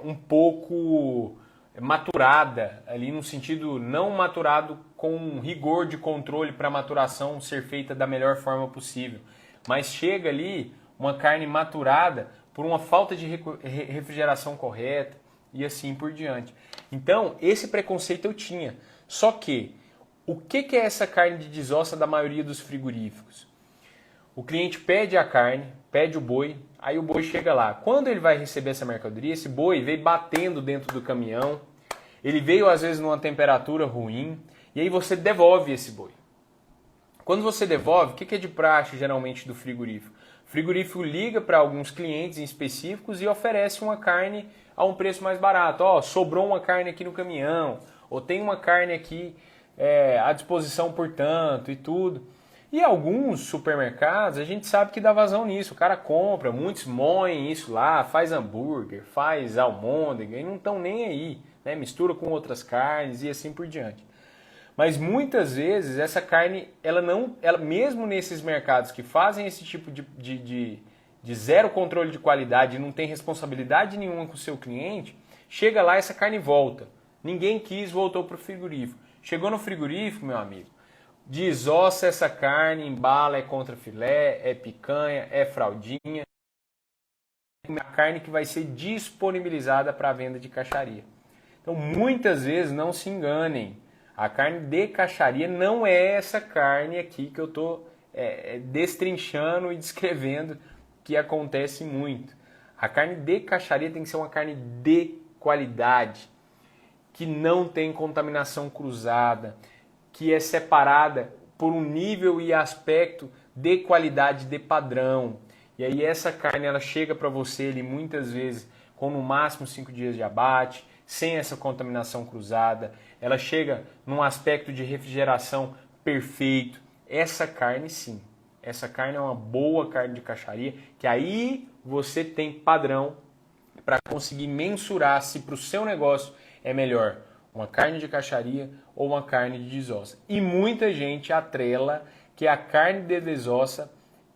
um pouco maturada, ali no sentido não maturado com rigor de controle para a maturação ser feita da melhor forma possível, mas chega ali uma carne maturada por uma falta de refrigeração correta e assim por diante. Então, esse preconceito eu tinha. Só que, o que é essa carne de desossa da maioria dos frigoríficos? O cliente pede a carne, pede o boi, aí o boi chega lá. Quando ele vai receber essa mercadoria, esse boi veio batendo dentro do caminhão, ele veio às vezes numa temperatura ruim, e aí você devolve esse boi. Quando você devolve, o que é de praxe geralmente do frigorífico? O frigorífico liga para alguns clientes em específicos e oferece uma carne a um preço mais barato. Ó, sobrou uma carne aqui no caminhão, ou tem uma carne aqui à disposição por tanto e tudo. E alguns supermercados, a gente sabe que dá vazão nisso. O cara compra, muitos moem isso lá, faz hambúrguer, faz almôndega e não estão nem aí, né? Mistura com outras carnes e assim por diante. Mas muitas vezes essa carne, ela mesmo nesses mercados que fazem esse tipo de zero controle de qualidade e não tem responsabilidade nenhuma com o seu cliente, chega lá e essa carne volta. Ninguém quis, voltou para o frigorífico. Chegou no frigorífico, meu amigo, desossa essa carne, embala, é contrafilé, é picanha, é fraldinha. A carne que vai ser disponibilizada para a venda de caixaria. Então, muitas vezes, não se enganem. A carne de caixaria não é essa carne aqui que eu estou destrinchando e descrevendo, que acontece muito. A carne de caixaria tem que ser uma carne de qualidade, que não tem contaminação cruzada, que é separada por um nível e aspecto de qualidade, de padrão. E aí essa carne ela chega para você ali, muitas vezes com no máximo 5 dias de abate, sem essa contaminação cruzada. Ela chega num aspecto de refrigeração perfeito. Essa carne sim, essa carne é uma boa carne de caixaria, que aí você tem padrão para conseguir mensurar se para o seu negócio é melhor uma carne de caixaria ou uma carne de desossa. E muita gente atrela que a carne de desossa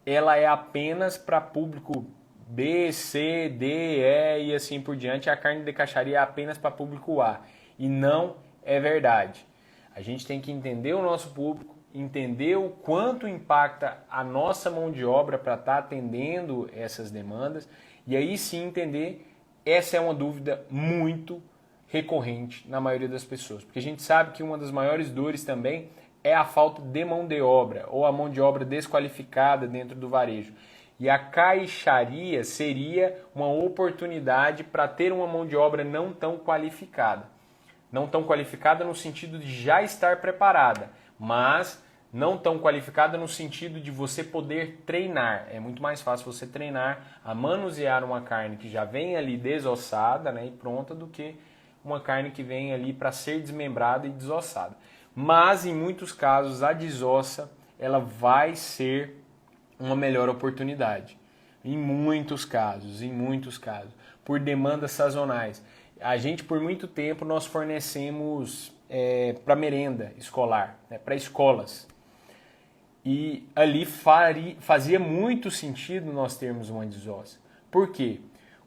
ela é apenas para público B, C, D, E e assim por diante. A carne de caixaria é apenas para público A. E não é verdade. A gente tem que entender o nosso público, entender o quanto impacta a nossa mão de obra para estar atendendo essas demandas e aí sim entender, essa é uma dúvida muito recorrente na maioria das pessoas, porque a gente sabe que uma das maiores dores também é a falta de mão de obra ou a mão de obra desqualificada dentro do varejo. E a caixaria seria uma oportunidade para ter uma mão de obra não tão qualificada. Não tão qualificada no sentido de já estar preparada, mas não tão qualificada no sentido de você poder treinar. É muito mais fácil você treinar a manusear uma carne que já vem ali desossada, né, e pronta do que uma carne que vem ali para ser desmembrada e desossada. Mas em muitos casos a desossa ela vai ser uma melhor oportunidade. Em muitos casos, por demandas sazonais. A gente, por muito tempo, nós fornecemos para merenda escolar, né, para escolas. E ali fazia muito sentido nós termos uma desossa. Por quê?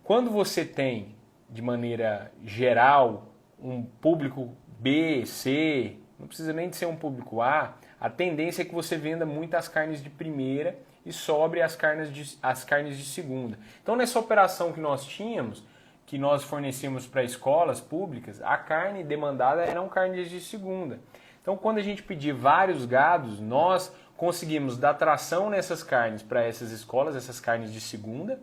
Quando você tem, de maneira geral, um público B, C, não precisa nem de ser um público A tendência é que você venda muitas carnes de primeira e sobre as carnes de segunda. Então, nessa operação que nós tínhamos, que nós fornecíamos para escolas públicas, a carne demandada eram carnes de segunda. Então, quando a gente pedia vários gados, nós conseguimos dar tração nessas carnes para essas escolas, essas carnes de segunda,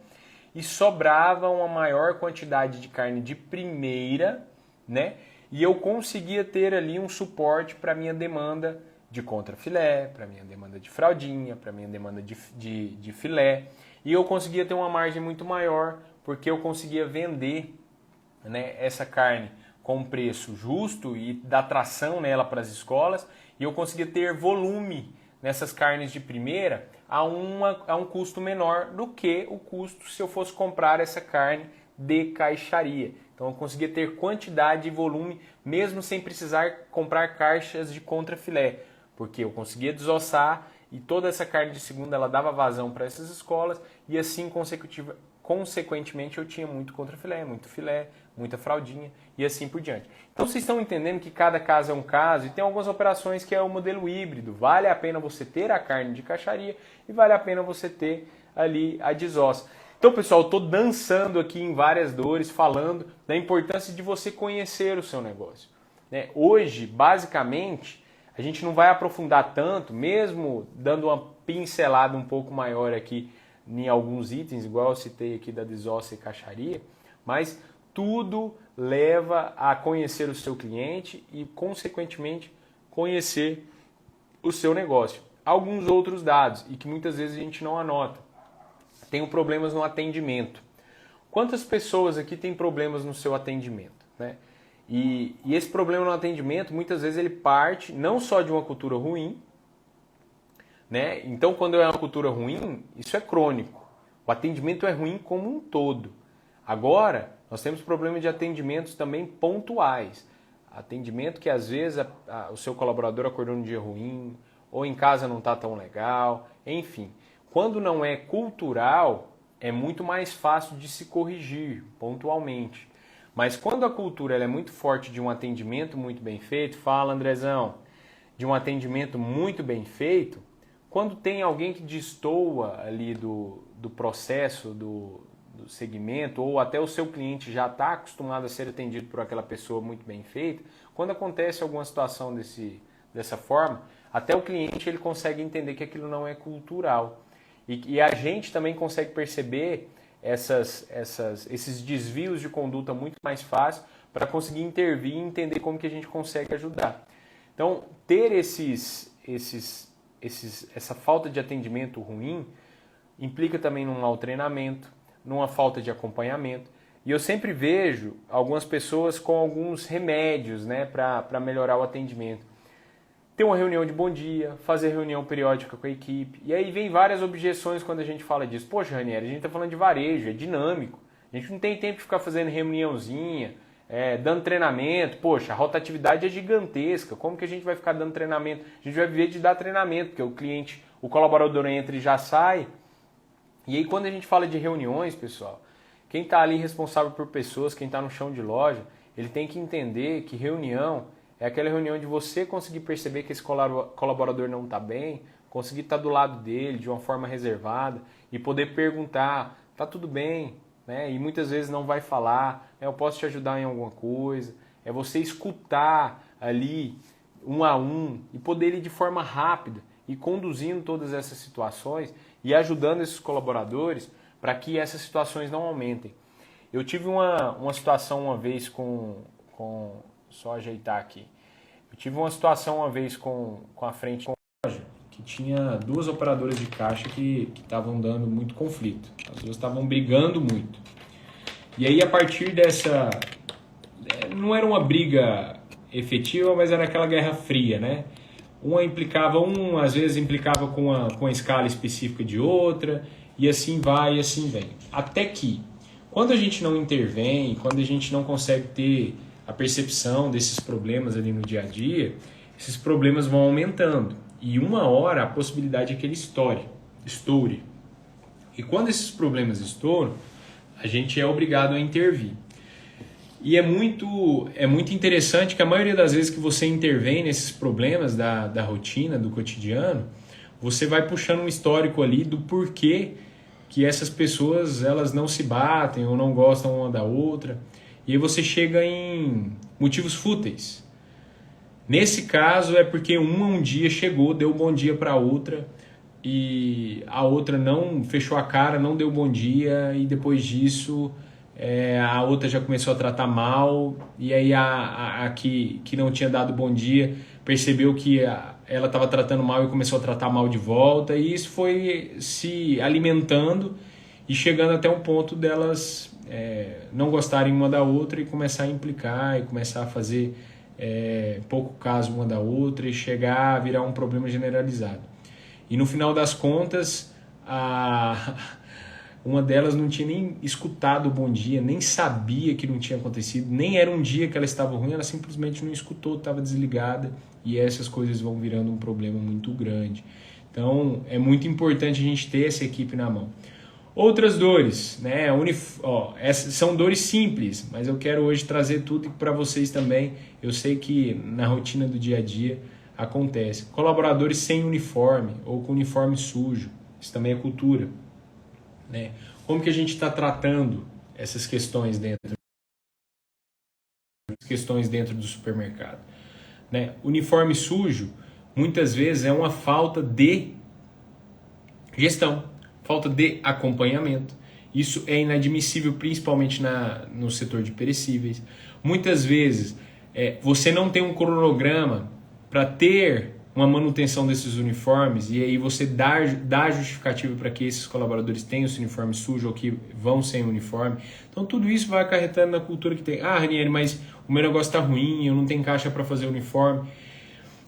e sobrava uma maior quantidade de carne de primeira, né? E eu conseguia ter ali um suporte para a minha demanda de contrafilé, para a minha demanda de fraldinha, para a minha demanda de filé. E eu conseguia ter uma margem muito maior, porque eu conseguia vender, né, essa carne com um preço justo e dar tração nela para as escolas, e eu conseguia ter volume nessas carnes de primeira a um custo menor do que o custo se eu fosse comprar essa carne de caixaria. Então eu conseguia ter quantidade e volume mesmo sem precisar comprar caixas de contrafilé, porque eu conseguia desossar e toda essa carne de segunda ela dava vazão para essas escolas e assim consequentemente eu tinha muito contrafilé, muito filé, muita fraldinha e assim por diante. Então vocês estão entendendo que cada caso é um caso e tem algumas operações que é o modelo híbrido. Vale a pena você ter a carne de caixaria e vale a pena você ter ali a desossa. Então, pessoal, eu estou dançando aqui em várias dores, falando da importância de você conhecer o seu negócio, né? Hoje, basicamente, a gente não vai aprofundar tanto, mesmo dando uma pincelada um pouco maior aqui em alguns itens, igual eu citei aqui da desossa e caixaria, mas tudo leva a conhecer o seu cliente e, consequentemente, conhecer o seu negócio. Alguns outros dados, e que muitas vezes a gente não anota. Tenho problemas no atendimento. Quantas pessoas aqui têm problemas no seu atendimento, né? E esse problema no atendimento, muitas vezes ele parte não só de uma cultura ruim, né? Então, quando é uma cultura ruim, isso é crônico. O atendimento é ruim como um todo. Agora, nós temos problemas de atendimentos também pontuais. Atendimento que às vezes o seu colaborador acordou num dia ruim, ou em casa não está tão legal, enfim. Quando não é cultural, é muito mais fácil de se corrigir pontualmente. Mas quando a cultura ela é muito forte de um atendimento muito bem feito, fala Andrezão, de um atendimento muito bem feito, quando tem alguém que destoa ali do processo, do segmento, ou até o seu cliente já está acostumado a ser atendido por aquela pessoa muito bem feita, quando acontece alguma situação dessa forma, até o cliente ele consegue entender que aquilo não é cultural. E a gente também consegue perceber esses desvios de conduta muito mais fácil para conseguir intervir e entender como que a gente consegue ajudar. Então, ter essa falta de atendimento ruim implica também num mau treinamento, numa falta de acompanhamento. E eu sempre vejo algumas pessoas com alguns remédios, né, para melhorar o atendimento. Ter uma reunião de bom dia, fazer reunião periódica com a equipe. E aí vem várias objeções quando a gente fala disso. Poxa, Ranieri, a gente está falando de varejo, é dinâmico. A gente não tem tempo de ficar fazendo reuniãozinha, dando treinamento. Poxa, a rotatividade é gigantesca. Como que a gente vai ficar dando treinamento? A gente vai viver de dar treinamento, porque o cliente, o colaborador entra e já sai. E aí quando a gente fala de reuniões, pessoal, quem está ali responsável por pessoas, quem está no chão de loja, ele tem que entender que reunião é aquela reunião de você conseguir perceber que esse colaborador não está bem, conseguir estar do lado dele de uma forma reservada e poder perguntar, tá tudo bem, né? E muitas vezes não vai falar, eu posso te ajudar em alguma coisa. É você escutar ali um a um e poder ir de forma rápida e conduzindo todas essas situações e ajudando esses colaboradores para que essas situações não aumentem. Eu tive uma situação uma vez só ajeitar aqui. Eu tive uma situação uma vez com a frente com a loja que tinha duas operadoras de caixa que estavam dando muito conflito. As duas estavam brigando muito. E aí a partir dessa... Não era uma briga efetiva, mas era aquela guerra fria, né? Às vezes implicava com a escala específica de outra, e assim vai, e assim vem. Até que, quando a gente não intervém, quando a gente não consegue ter a percepção desses problemas ali no dia a dia, esses problemas vão aumentando. E uma hora a possibilidade é que ele estoure. E quando esses problemas estouram, a gente é obrigado a intervir. E é muito interessante que a maioria das vezes que você intervém nesses problemas da rotina, do cotidiano, você vai puxando um histórico ali do porquê que essas pessoas elas não se batem ou não gostam uma da outra. E aí você chega em motivos fúteis. Nesse caso é porque uma um dia chegou, deu bom dia para a outra e a outra não fechou a cara, não deu bom dia e depois disso a outra já começou a tratar mal e aí a que não tinha dado bom dia percebeu que ela estava tratando mal e começou a tratar mal de volta e isso foi se alimentando e chegando até um ponto delas não gostarem uma da outra e começar a implicar e começar a fazer pouco caso uma da outra e chegar a virar um problema generalizado. E no final das contas, uma delas não tinha nem escutado o bom dia, nem sabia que não tinha acontecido, nem era um dia que ela estava ruim, ela simplesmente não escutou, estava desligada e essas coisas vão virando um problema muito grande. Então é muito importante a gente ter essa equipe na mão. Outras dores, né? Essas são dores simples, mas eu quero hoje trazer tudo para vocês também. Eu sei que na rotina do dia a dia acontece. Colaboradores sem uniforme ou com uniforme sujo, isso também é cultura, né? Como que a gente está tratando essas questões dentro do supermercado, né? Uniforme sujo muitas vezes é uma falta de gestão, falta de acompanhamento. Isso é inadmissível, principalmente no setor de perecíveis. Muitas vezes você não tem um cronograma para ter uma manutenção desses uniformes e aí você dá justificativa para que esses colaboradores tenham esse uniforme sujo ou que vão sem uniforme. Então tudo isso vai acarretando na cultura que tem. Ranieri, mas o meu negócio está ruim, eu não tenho caixa para fazer uniforme.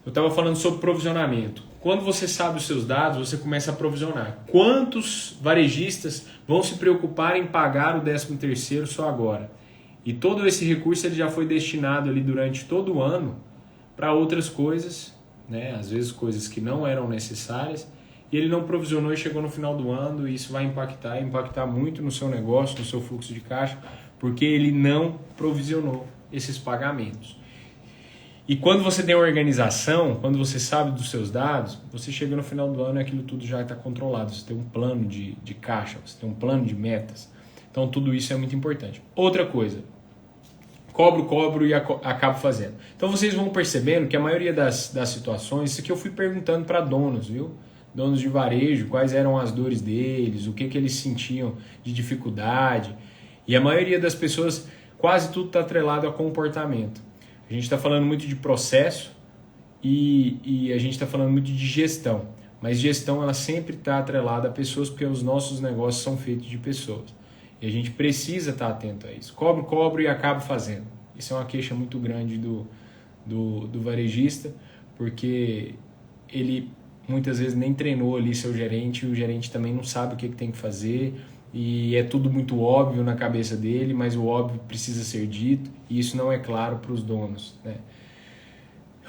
Eu estava falando sobre provisionamento. Quando você sabe os seus dados, você começa a provisionar. Quantos varejistas vão se preocupar em pagar o 13º só agora? E todo esse recurso ele já foi destinado ali durante todo o ano para outras coisas, né? Às vezes coisas que não eram necessárias, e ele não provisionou e chegou no final do ano, e isso vai impactar muito no seu negócio, no seu fluxo de caixa, porque ele não provisionou esses pagamentos. E quando você tem uma organização, quando você sabe dos seus dados, você chega no final do ano e aquilo tudo já está controlado. Você tem um plano de caixa, você tem um plano de metas. Então tudo isso é muito importante. Outra coisa, cobro e acabo fazendo. Então vocês vão percebendo que a maioria das situações, isso aqui eu fui perguntando para donos, viu? Donos de varejo, quais eram as dores deles, o que eles sentiam de dificuldade. E a maioria das pessoas, quase tudo está atrelado a comportamento. A gente está falando muito de processo e a gente está falando muito de gestão. Mas gestão ela sempre está atrelada a pessoas porque os nossos negócios são feitos de pessoas. E a gente precisa estar atento a isso. Cobro e acabo fazendo. Isso é uma queixa muito grande do varejista, porque ele muitas vezes nem treinou ali seu gerente e o gerente também não sabe o que tem que fazer e é tudo muito óbvio na cabeça dele, mas o óbvio precisa ser dito e isso não é claro para os donos, né?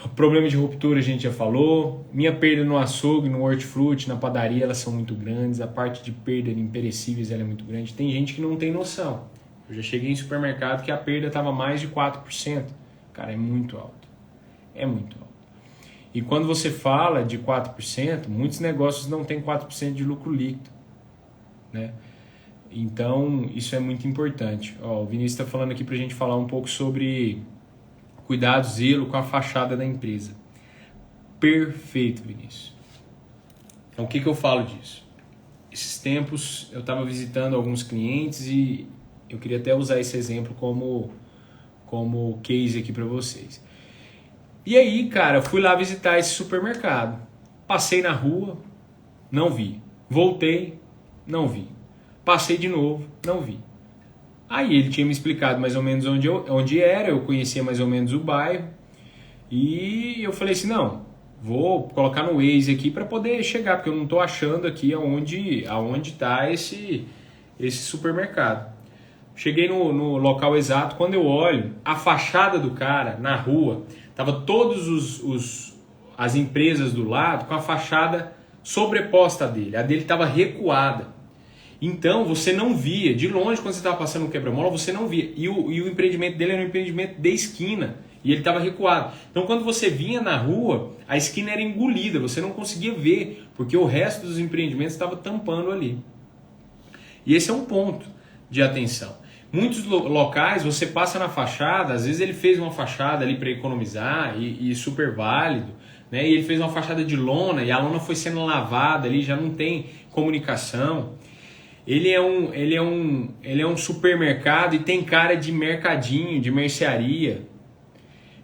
O problema de ruptura a gente já falou, minha perda no açougue, no hortifruti, na padaria, elas são muito grandes, a parte de perda de imperecíveis ela é muito grande, tem gente que não tem noção. Eu já cheguei em supermercado que a perda estava mais de 4%, cara, é muito alto, é muito alto. E quando você fala de 4%, muitos negócios não têm 4% de lucro líquido, né? Então, isso é muito importante. Ó, o Vinícius está falando aqui para a gente falar um pouco sobre cuidado, zelo com a fachada da empresa. Perfeito, Vinícius. Então, o que eu falo disso? Esses tempos eu estava visitando alguns clientes e eu queria até usar esse exemplo como case aqui para vocês. E aí, cara, eu fui lá visitar esse supermercado. Passei na rua, não vi. Voltei, não vi. Passei de novo, não vi. Aí ele tinha me explicado mais ou menos onde era, eu conhecia mais ou menos o bairro. E eu falei assim, não, vou colocar no Waze aqui para poder chegar, porque eu não estou achando aqui aonde está esse supermercado. Cheguei no local exato, quando eu olho, a fachada do cara na rua, tava todas as empresas do lado com a fachada sobreposta dele, a dele estava recuada. Então você não via, de longe quando você estava passando no quebra-mola, você não via. E o empreendimento dele era um empreendimento de esquina. E ele estava recuado. Então quando você vinha na rua, a esquina era engolida, você não conseguia ver, porque o resto dos empreendimentos estava tampando ali. E esse é um ponto de atenção. Muitos locais você passa na fachada, às vezes ele fez uma fachada ali para economizar e super válido, né? E ele fez uma fachada de lona e a lona foi sendo lavada ali, já não tem comunicação. Ele é um supermercado e tem cara de mercadinho, de mercearia.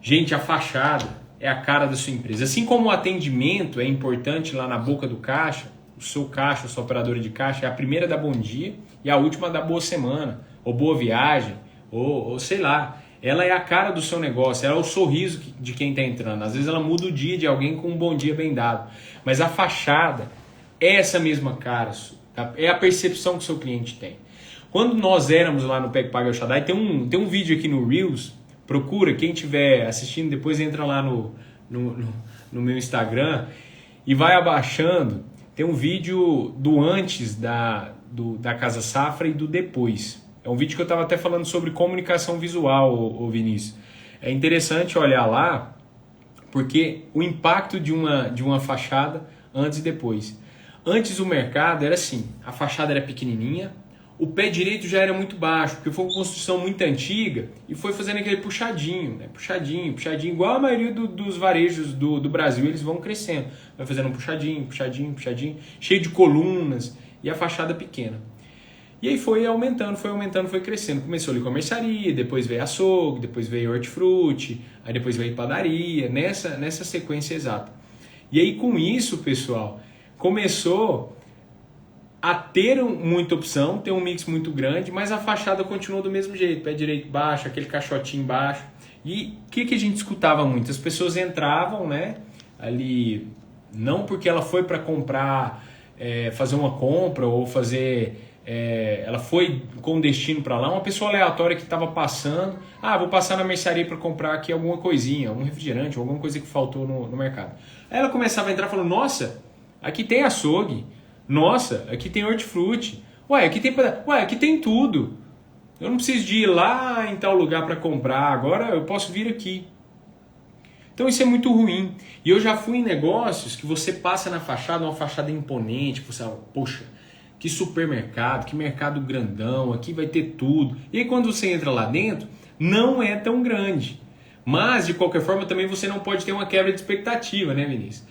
Gente, a fachada é a cara da sua empresa. Assim como o atendimento é importante lá na boca do caixa, o seu caixa, a sua operadora de caixa é a primeira da bom dia e a última da boa semana, ou boa viagem, ou sei lá. Ela é a cara do seu negócio, ela é o sorriso de quem está entrando. Às vezes ela muda o dia de alguém com um bom dia bem dado. Mas a fachada é essa mesma cara, é a percepção que o seu cliente tem. Quando nós éramos lá no Peg Paga El Shaddai, tem um vídeo aqui no Reels, procura, quem estiver assistindo, depois entra lá no meu Instagram e vai abaixando, tem um vídeo do antes da Casa Safra e do depois. É um vídeo que eu estava até falando sobre comunicação visual, ô Vinícius. É interessante olhar lá, porque o impacto de uma fachada antes e depois. Antes o mercado era assim, a fachada era pequenininha, o pé direito já era muito baixo, porque foi uma construção muito antiga e foi fazendo aquele puxadinho, né? Puxadinho, igual a maioria dos varejos do Brasil, eles vão crescendo. Vai fazendo um puxadinho, cheio de colunas e a fachada pequena. E aí foi aumentando, foi crescendo. Começou ali comerciaria, depois veio açougue, depois veio hortifruti, aí depois veio padaria, nessa sequência exata. E aí com isso, pessoal, começou a ter muita opção, ter um mix muito grande, mas a fachada continuou do mesmo jeito, pé direito baixo, aquele caixotinho baixo. E o que a gente escutava muito? As pessoas entravam, né, ali, não porque ela foi para comprar, fazer uma compra ou fazer... ela foi com destino para lá, uma pessoa aleatória que estava passando, vou passar na mercearia para comprar aqui alguma coisinha, um refrigerante, alguma coisa que faltou no mercado. Aí ela começava a entrar falando, nossa, aqui tem açougue, nossa, aqui tem hortifruti, aqui tem tudo, eu não preciso de ir lá em tal lugar para comprar, agora eu posso vir aqui. Então isso é muito ruim. E eu já fui em negócios que você passa na fachada, uma fachada imponente, você fala, poxa, que supermercado, que mercado grandão, aqui vai ter tudo. E aí quando você entra lá dentro, não é tão grande. Mas, de qualquer forma, também você não pode ter uma quebra de expectativa, né, Vinícius?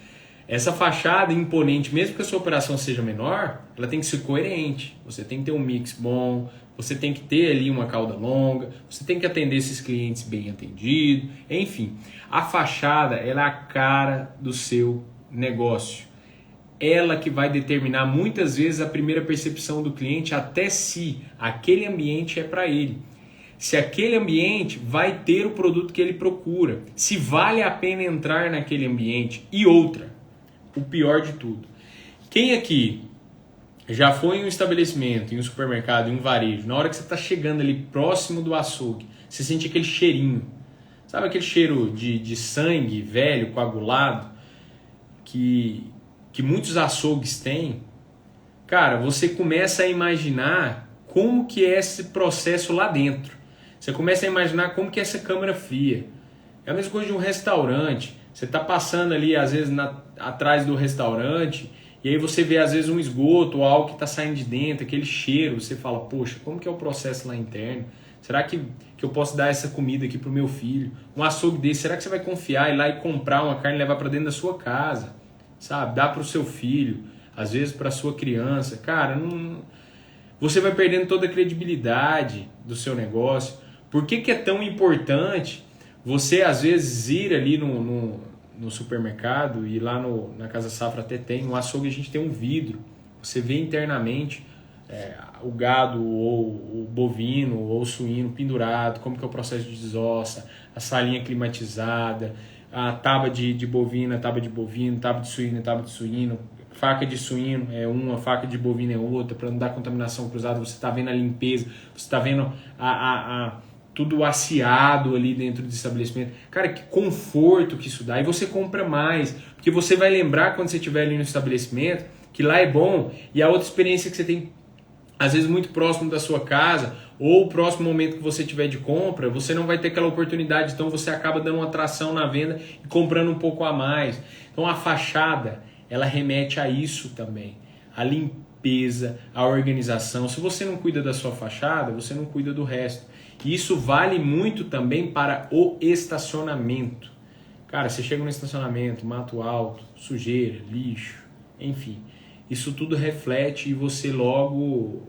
Essa fachada imponente, mesmo que a sua operação seja menor, ela tem que ser coerente. Você tem que ter um mix bom, você tem que ter ali uma cauda longa, você tem que atender esses clientes bem atendidos, enfim. A fachada, ela é a cara do seu negócio. Ela que vai determinar muitas vezes a primeira percepção do cliente, até se aquele ambiente é para ele. Se aquele ambiente vai ter o produto que ele procura, se vale a pena entrar naquele ambiente. E outra, o pior de tudo. Quem aqui já foi em um estabelecimento, em um supermercado, em um varejo, na hora que você está chegando ali próximo do açougue, você sente aquele cheirinho. Sabe aquele cheiro de sangue velho, coagulado, que muitos açougues têm? Cara, você começa a imaginar como que é esse processo lá dentro. Você começa a imaginar como que é essa câmara fria. É a mesma coisa de um restaurante. Você está passando ali, às vezes, atrás do restaurante, e aí você vê, às vezes, um esgoto ou algo que está saindo de dentro, aquele cheiro. Você fala, poxa, como que é o processo lá interno? Será que eu posso dar essa comida aqui para o meu filho? Um açougue desse, será que você vai confiar, ir lá e comprar uma carne e levar para dentro da sua casa? Sabe? Dá para o seu filho, às vezes para a sua criança. Cara, não... você vai perdendo toda a credibilidade do seu negócio. Por que é tão importante você, às vezes, ir ali no supermercado, e lá na Casa Safra até tem, no açougue a gente tem um vidro, você vê internamente o gado ou o bovino ou o suíno pendurado, como que é o processo de desossa, a salinha climatizada, a tábua de bovina, tábua de bovino, tábua de suíno, faca de suíno é uma, faca de bovino é outra, para não dar contaminação cruzada. Você está vendo a limpeza, você está vendo tudo aciado ali dentro do estabelecimento. Cara, que conforto que isso dá. E você compra mais, porque você vai lembrar quando você estiver ali no estabelecimento que lá é bom, e a outra experiência que você tem, às vezes muito próximo da sua casa, ou o próximo momento que você tiver de compra, você não vai ter aquela oportunidade, então você acaba dando uma atração na venda e comprando um pouco a mais. Então a fachada, ela remete a isso também, a limpeza, a organização. Se você não cuida da sua fachada, você não cuida do resto. E isso vale muito também para o estacionamento. Cara, você chega no estacionamento, mato alto, sujeira, lixo, enfim, isso tudo reflete e você logo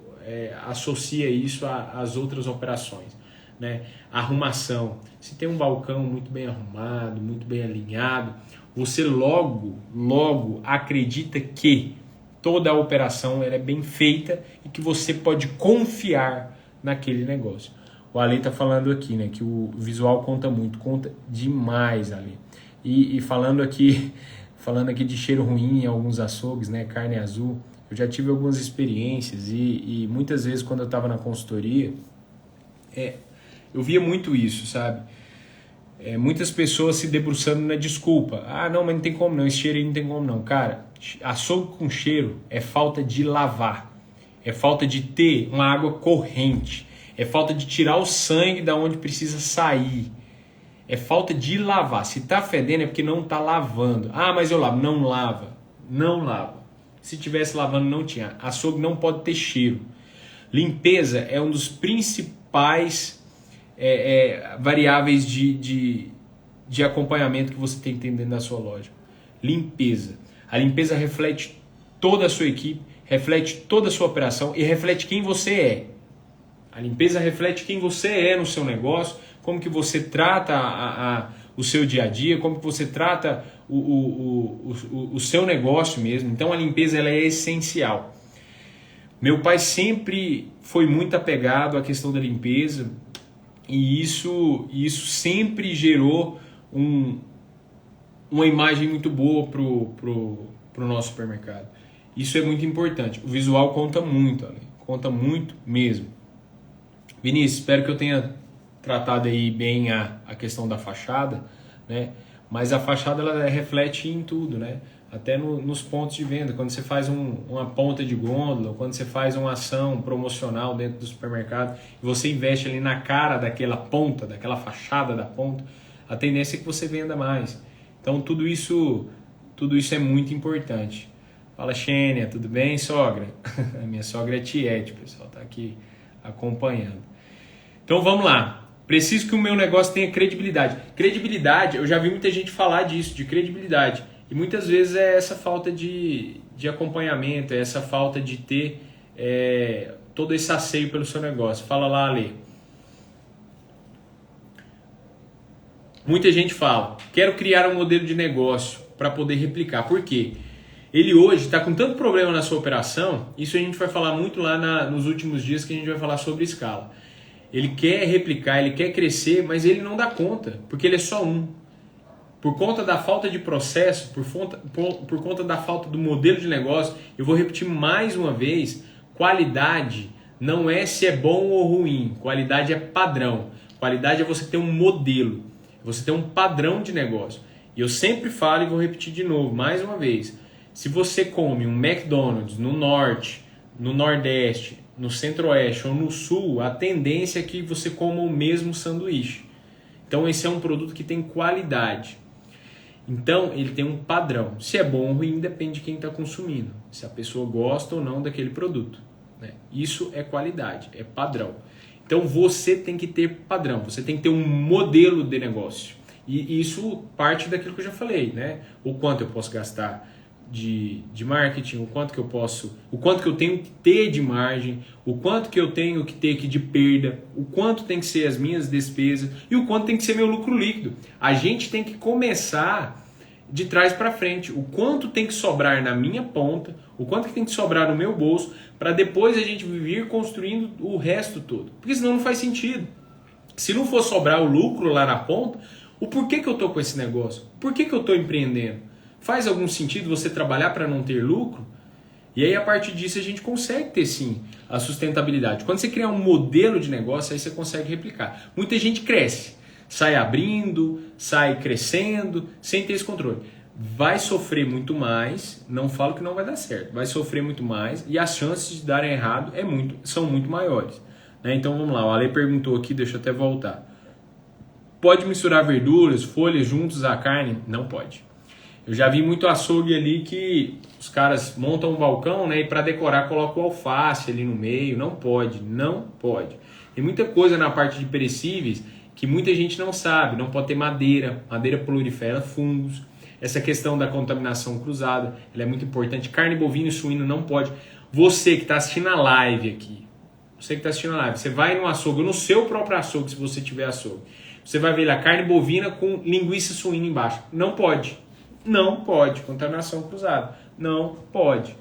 associa isso às outras operações, né? Arrumação. Se tem um balcão muito bem arrumado, muito bem alinhado, você logo acredita que toda a operação ela é bem feita e que você pode confiar naquele negócio. O Ale está falando aqui, né, que o visual conta muito, conta demais, Ale. E falando aqui de cheiro ruim em alguns açougues, né, carne azul, eu já tive algumas experiências e muitas vezes quando eu estava na consultoria, eu via muito isso, sabe? Muitas pessoas se debruçando na desculpa. Ah, não, mas não tem como não, esse cheiro aí não tem como não. Cara, açougue com cheiro é falta de lavar, é falta de ter uma água corrente, é falta de tirar o sangue da onde precisa sair, é falta de lavar. Se tá fedendo é porque não tá lavando. Ah, mas eu lavo. Não lava, não lava. Se tivesse lavando não tinha. Açougue não pode ter cheiro. Limpeza é um dos principais variáveis de acompanhamento que você tem que ter dentro da sua loja. Limpeza. A limpeza reflete toda a sua equipe, reflete toda a sua operação e reflete quem você é. A limpeza reflete quem você é no seu negócio, como que você trata o seu dia a dia, como que você trata o seu negócio mesmo. Então a limpeza ela é essencial. Meu pai sempre foi muito apegado à questão da limpeza e isso sempre gerou uma imagem muito boa pro nosso supermercado. Isso é muito importante. O visual conta muito, Ale, conta muito mesmo. Vinícius, espero que eu tenha tratado aí bem a questão da fachada, né? Mas a fachada ela reflete em tudo, né? Até nos pontos de venda, quando você faz uma ponta de gôndola, quando você faz uma ação promocional dentro do supermercado e você investe ali na cara daquela ponta, daquela fachada da ponta, a tendência é que você venda mais. Então tudo isso é muito importante. Fala, Xênia, tudo bem, sogra? A minha sogra é Tiete, pessoal, tá aqui acompanhando. Então vamos lá. Preciso que o meu negócio tenha credibilidade. Credibilidade, eu já vi muita gente falar disso, de credibilidade. E muitas vezes é essa falta de acompanhamento, é essa falta de ter todo esse asseio pelo seu negócio. Fala lá, Ale. Muita gente fala, quero criar um modelo de negócio para poder replicar. Por quê? Ele hoje está com tanto problema na sua operação, isso a gente vai falar muito lá nos últimos dias que a gente vai falar sobre escala. Ele quer replicar, ele quer crescer, mas ele não dá conta, porque ele é só um. por conta da falta de processo, por conta da falta do modelo de negócio, eu vou repetir mais uma vez, qualidade não é se é bom ou ruim, qualidade é padrão. Qualidade é você ter um modelo, você ter um padrão de negócio. E eu sempre falo e vou repetir de novo, mais uma vez, se você come um McDonald's no norte, no nordeste, no centro-oeste ou no sul, a tendência é que você coma o mesmo sanduíche. Então esse é um produto que tem qualidade. Então ele tem um padrão. Se é bom ou ruim depende de quem está consumindo. Se a pessoa gosta ou não daquele produto. Né? Isso é qualidade, é padrão. Então você tem que ter padrão, você tem que ter um modelo de negócio. E isso parte daquilo que eu já falei, né? O quanto eu posso gastar de marketing, o quanto que eu tenho que ter de margem, o quanto que eu tenho que ter aqui de perda, o quanto tem que ser as minhas despesas e o quanto tem que ser meu lucro líquido. A gente tem que começar de trás para frente, o quanto tem que sobrar na minha ponta, o quanto que tem que sobrar no meu bolso, para depois a gente vir construindo o resto todo. Porque senão não faz sentido. Se não for sobrar o lucro lá na ponta, o porquê que eu estou com esse negócio? Por que eu estou empreendendo? Faz algum sentido você trabalhar para não ter lucro? E aí a partir disso a gente consegue ter sim a sustentabilidade. Quando você criar um modelo de negócio, aí você consegue replicar. Muita gente cresce, sai abrindo, sai crescendo, sem ter esse controle. Vai sofrer muito mais, não falo que não vai dar certo, vai sofrer muito mais e as chances de darem errado são muito maiores. Né? Então vamos lá, o Ale perguntou aqui, deixa eu até voltar. Pode misturar verduras, folhas juntos à carne? Não pode. Eu já vi muito açougue ali que os caras montam um balcão, né, e para decorar colocam o alface ali no meio. Não pode, não pode. Tem muita coisa na parte de perecíveis que muita gente não sabe. Não pode ter madeira prolifera fungos. Essa questão da contaminação cruzada, ela é muito importante. Carne bovina e suína não pode. Você que está assistindo a live aqui, você vai no açougue, no seu próprio açougue, se você tiver açougue, você vai ver lá carne bovina com linguiça suína embaixo. Não pode. Não pode. Contaminação cruzada. Não pode.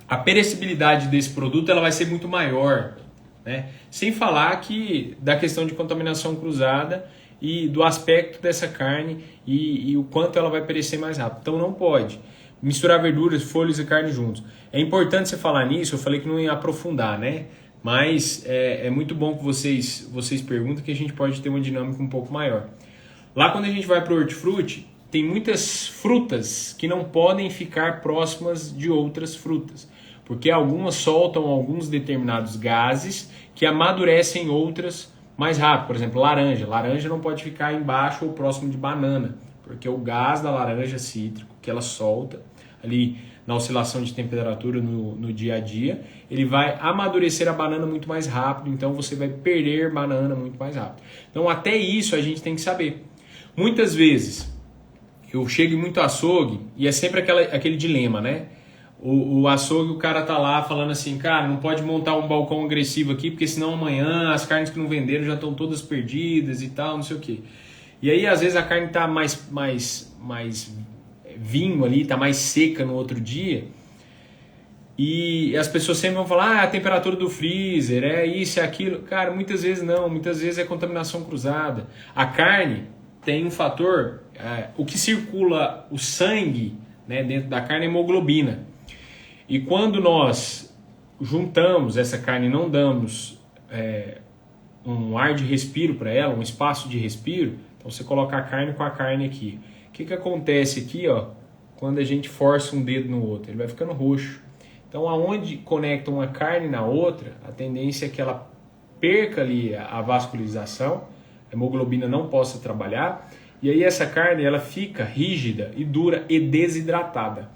A perecibilidade desse produto ela vai ser muito maior. Né? Sem falar da questão de contaminação cruzada e do aspecto dessa carne e o quanto ela vai perecer mais rápido. Então não pode. Misturar verduras, folhas e carne juntos. É importante você falar nisso, eu falei que não ia aprofundar, né? Mas é muito bom que vocês perguntam que a gente pode ter uma dinâmica um pouco maior. Lá quando a gente vai para o hortifruti, tem muitas frutas que não podem ficar próximas de outras frutas, porque algumas soltam alguns determinados gases que amadurecem outras mais rápido. Por exemplo, laranja. Laranja não pode ficar embaixo ou próximo de banana, porque o gás da laranja cítrico que ela solta ali na oscilação de temperatura no dia a dia, ele vai amadurecer a banana muito mais rápido, então você vai perder banana muito mais rápido. Então até isso a gente tem que saber. Muitas vezes eu chego em muito açougue e é sempre aquele dilema, né? O açougue, o cara tá lá falando assim, cara, não pode montar um balcão agressivo aqui, porque senão amanhã as carnes que não venderam já estão todas perdidas e tal, não sei o quê. E aí, às vezes, a carne tá mais vinho ali, tá mais seca no outro dia. E as pessoas sempre vão falar, a temperatura do freezer, é isso, é aquilo. Cara, muitas vezes não, muitas vezes é contaminação cruzada. A carne tem um fator, o que circula o sangue, né, dentro da carne é hemoglobina. E quando nós juntamos essa carne e não damos um ar de respiro para ela, um espaço de respiro, então você coloca a carne com a carne aqui. O que acontece aqui, ó, quando a gente força um dedo no outro? Ele vai ficando roxo. Então, aonde conecta uma carne na outra, a tendência é que ela perca ali a vascularização, a hemoglobina não possa trabalhar, e aí essa carne ela fica rígida e dura e desidratada.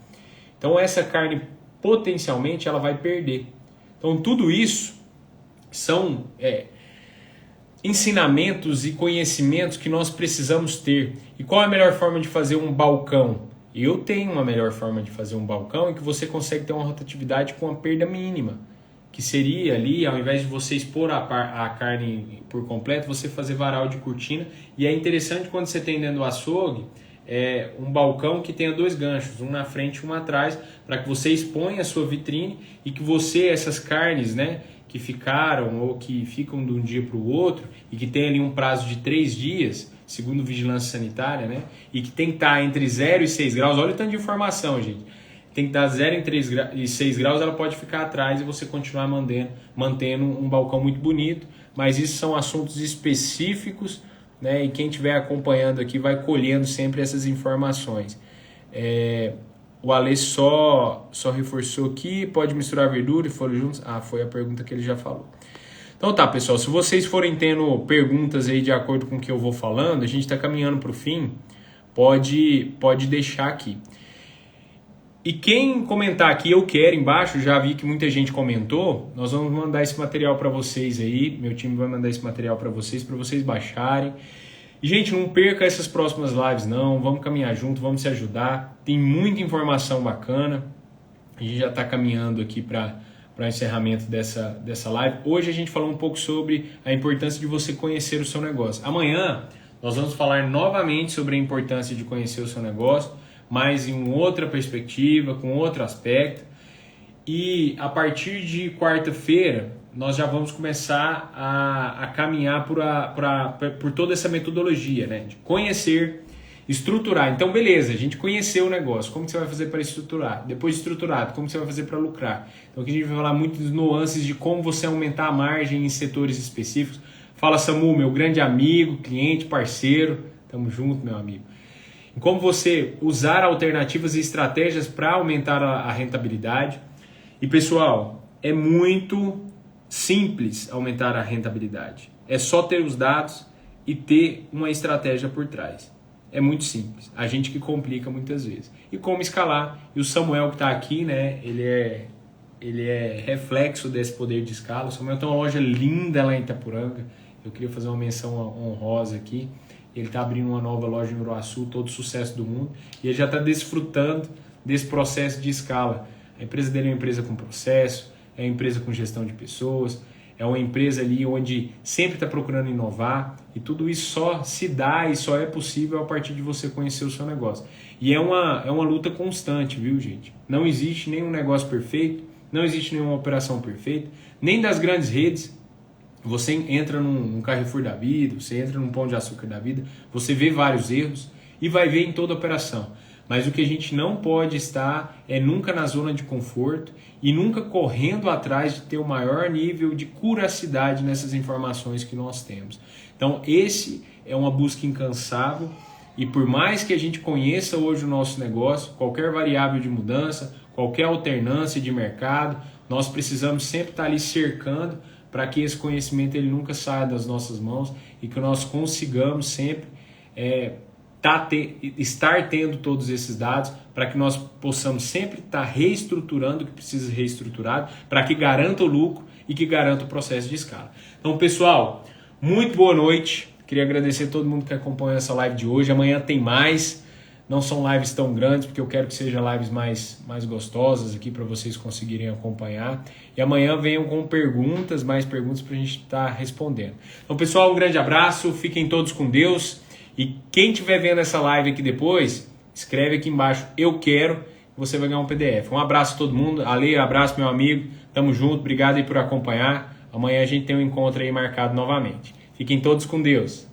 Então, essa carne potencialmente ela vai perder. Então, tudo isso são ensinamentos e conhecimentos que nós precisamos ter. E qual é a melhor forma de fazer um balcão? Eu tenho uma melhor forma de fazer um balcão em que você consegue ter uma rotatividade com uma perda mínima, que seria ali, ao invés de você expor a carne por completo, você fazer varal de cortina. E é interessante quando você tem dentro do açougue um balcão que tenha dois ganchos, um na frente e um atrás, para que você exponha a sua vitrine e que você, essas carnes, né, que ficaram ou que ficam de um dia para o outro e que tem ali um prazo de 3 dias, segundo Vigilância Sanitária, né? E que tem que estar entre 0 e 6 graus. Olha o tanto de informação, gente. Tem que estar 0 e 6 graus, ela pode ficar atrás e você continuar mantendo um balcão muito bonito. Mas isso são assuntos específicos, né? E quem estiver acompanhando aqui vai colhendo sempre essas informações. O Ale só reforçou aqui, pode misturar verdura e folha juntos? Ah, foi a pergunta que ele já falou. Então tá, pessoal, se vocês forem tendo perguntas aí de acordo com o que eu vou falando, a gente está caminhando para o fim, pode deixar aqui. E quem comentar aqui, eu quero, embaixo, já vi que muita gente comentou, nós vamos mandar esse material para vocês aí, meu time vai mandar esse material para vocês baixarem. E, gente, não perca essas próximas lives não, vamos caminhar junto, vamos se ajudar, tem muita informação bacana, a gente já está caminhando aqui para o encerramento dessa live. Hoje a gente falou um pouco sobre a importância de você conhecer o seu negócio. Amanhã nós vamos falar novamente sobre a importância de conhecer o seu negócio, mas em outra perspectiva, com outro aspecto. E a partir de quarta-feira, nós já vamos começar a caminhar por toda essa metodologia, né? De conhecer, estruturar. Então, beleza, a gente conheceu o negócio. Como que você vai fazer para estruturar? Depois de estruturado, como que você vai fazer para lucrar? Então, aqui a gente vai falar muito das nuances de como você aumentar a margem em setores específicos. Fala, Samu, meu grande amigo, cliente, parceiro. Tamo junto, meu amigo. Como você usar alternativas e estratégias para aumentar a rentabilidade. E pessoal, é muito simples aumentar a rentabilidade. É só ter os dados e ter uma estratégia por trás. É muito simples. A gente que complica muitas vezes. E como escalar. E o Samuel que está aqui, né? Ele é reflexo desse poder de escala. O Samuel tem uma loja linda lá em Itapuranga. Eu queria fazer uma menção honrosa aqui. Ele está abrindo uma nova loja em Uruaçu, todo sucesso do mundo. E ele já está desfrutando desse processo de escala. A empresa dele é uma empresa com processo, é uma empresa com gestão de pessoas, é uma empresa ali onde sempre está procurando inovar. E tudo isso só se dá e só é possível a partir de você conhecer o seu negócio. E é uma luta constante, viu, gente? Não existe nenhum negócio perfeito, não existe nenhuma operação perfeita, nem das grandes redes. Você entra num Carrefour da vida, você entra num Pão de Açúcar da vida, você vê vários erros e vai ver em toda operação. Mas o que a gente não pode estar é nunca na zona de conforto e nunca correndo atrás de ter o maior nível de curacidade nessas informações que nós temos. Então, esse é uma busca incansável e por mais que a gente conheça hoje o nosso negócio, qualquer variável de mudança, qualquer alternância de mercado, nós precisamos sempre estar ali cercando para que esse conhecimento ele nunca saia das nossas mãos e que nós consigamos sempre estar tendo todos esses dados para que nós possamos sempre estar reestruturando o que precisa ser reestruturado para que garanta o lucro e que garanta o processo de escala. Então, pessoal, muito boa noite. Queria agradecer a todo mundo que acompanhou essa live de hoje. Amanhã tem mais. Não são lives tão grandes, porque eu quero que sejam lives mais gostosas aqui para vocês conseguirem acompanhar. E amanhã venham com mais perguntas para a gente estar respondendo. Então, pessoal, um grande abraço, fiquem todos com Deus. E quem estiver vendo essa live aqui depois, escreve aqui embaixo, eu quero, você vai ganhar um PDF. Um abraço a todo mundo. Ale, abraço, meu amigo. Tamo junto, obrigado aí por acompanhar. Amanhã a gente tem um encontro aí marcado novamente. Fiquem todos com Deus.